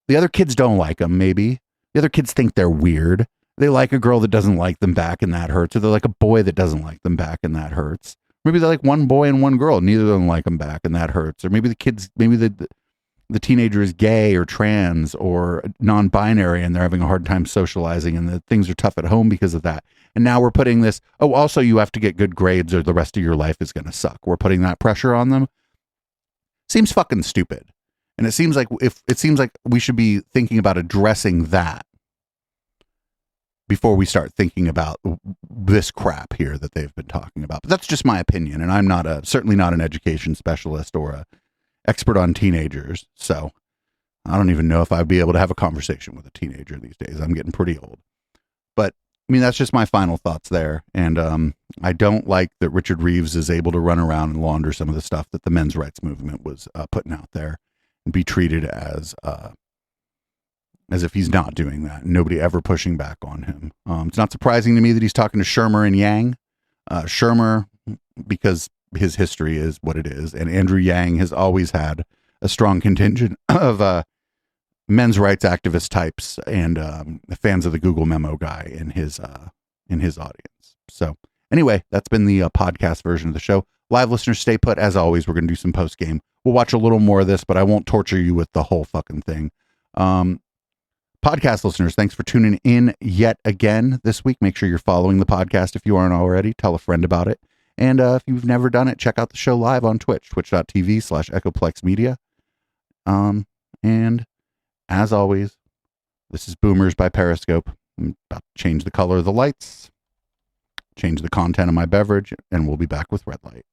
The other kids don't like them, maybe. The other kids think they're weird. They like a girl that doesn't like them back and that hurts. Or they're like a boy that doesn't like them back and that hurts. Maybe they're like one boy and one girl, and neither of them like them back and that hurts. Or maybe the teenager is gay or trans or non-binary and they're having a hard time socializing and the things are tough at home because of that. And now we're putting this, also you have to get good grades or the rest of your life is going to suck. We're putting that pressure on them. Seems fucking stupid. And it seems like we should be thinking about addressing that before we start thinking about this crap here that they've been talking about. But that's just my opinion. And I'm certainly not an education specialist or a expert on teenagers. So I don't even know if I'd be able to have a conversation with a teenager these days. I'm getting pretty old. But I mean, that's just my final thoughts there. And I don't like that Richard Reeves is able to run around and launder some of the stuff that the men's rights movement was putting out there and be treated as if he's not doing that. Nobody ever pushing back on him. It's not surprising to me that he's talking to Shermer and Yang. Shermer, because his history is what it is, and Andrew Yang has always had a strong contingent of men's rights activist types and fans of the Google memo guy in his audience. So anyway, that's been the podcast version of the show. Live listeners, stay put. As always, we're going to do some post game. We'll watch a little more of this, but I won't torture you with the whole fucking thing. Podcast listeners, thanks for tuning in yet again this week. Make sure you're following the podcast if you aren't already. Tell a friend about it. And if you've never done it, check out the show live on Twitch, twitch.tv/EchoplexMedia. And as always, this is Boomers by Periscope. I'm about to change the color of the lights, change the content of my beverage, and we'll be back with Red Light.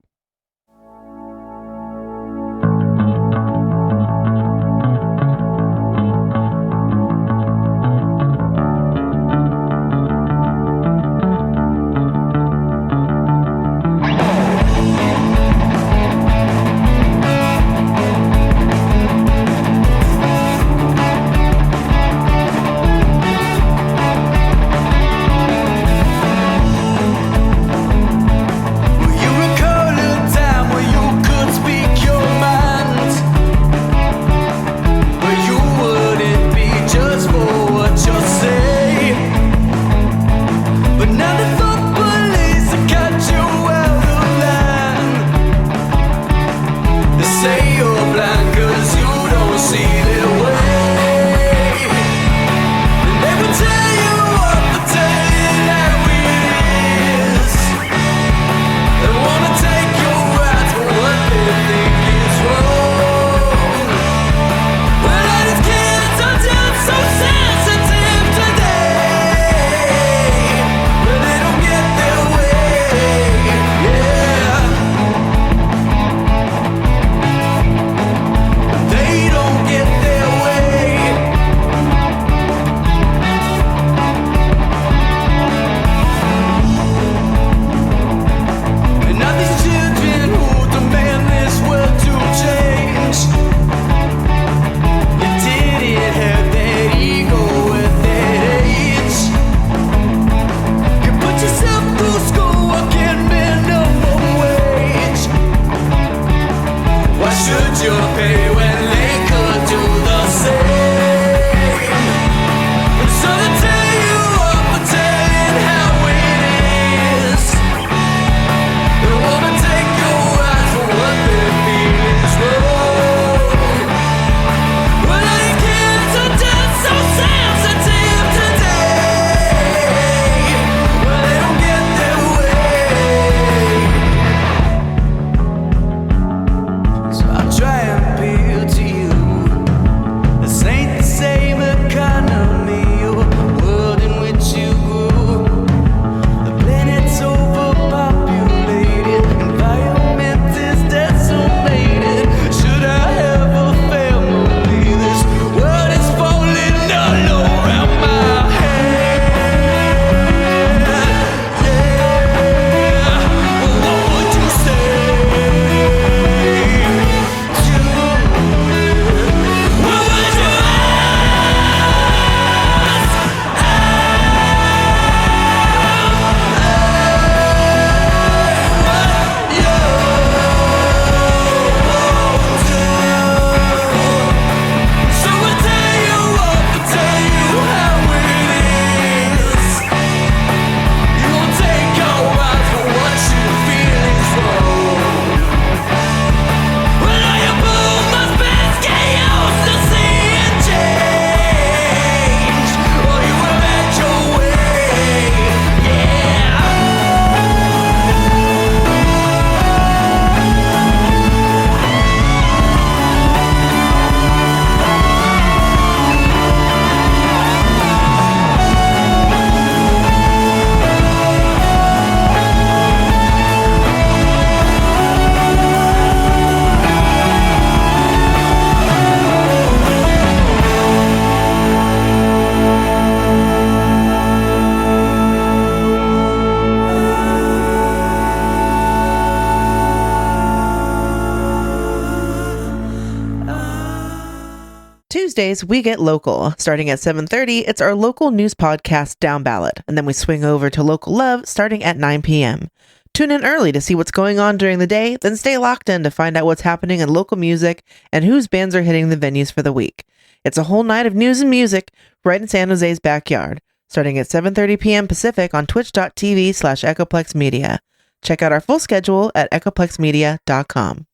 Tuesdays, we get local. Starting at 7:30, it's our local news podcast, Down Ballot, and then we swing over to Local Love starting at 9 p.m. Tune in early to see what's going on during the day, then stay locked in to find out what's happening in local music and whose bands are hitting the venues for the week. It's a whole night of news and music right in San Jose's backyard, starting at 7:30 p.m. Pacific on twitch.tv/EchoplexMedia. Check out our full schedule at echoplexmedia.com.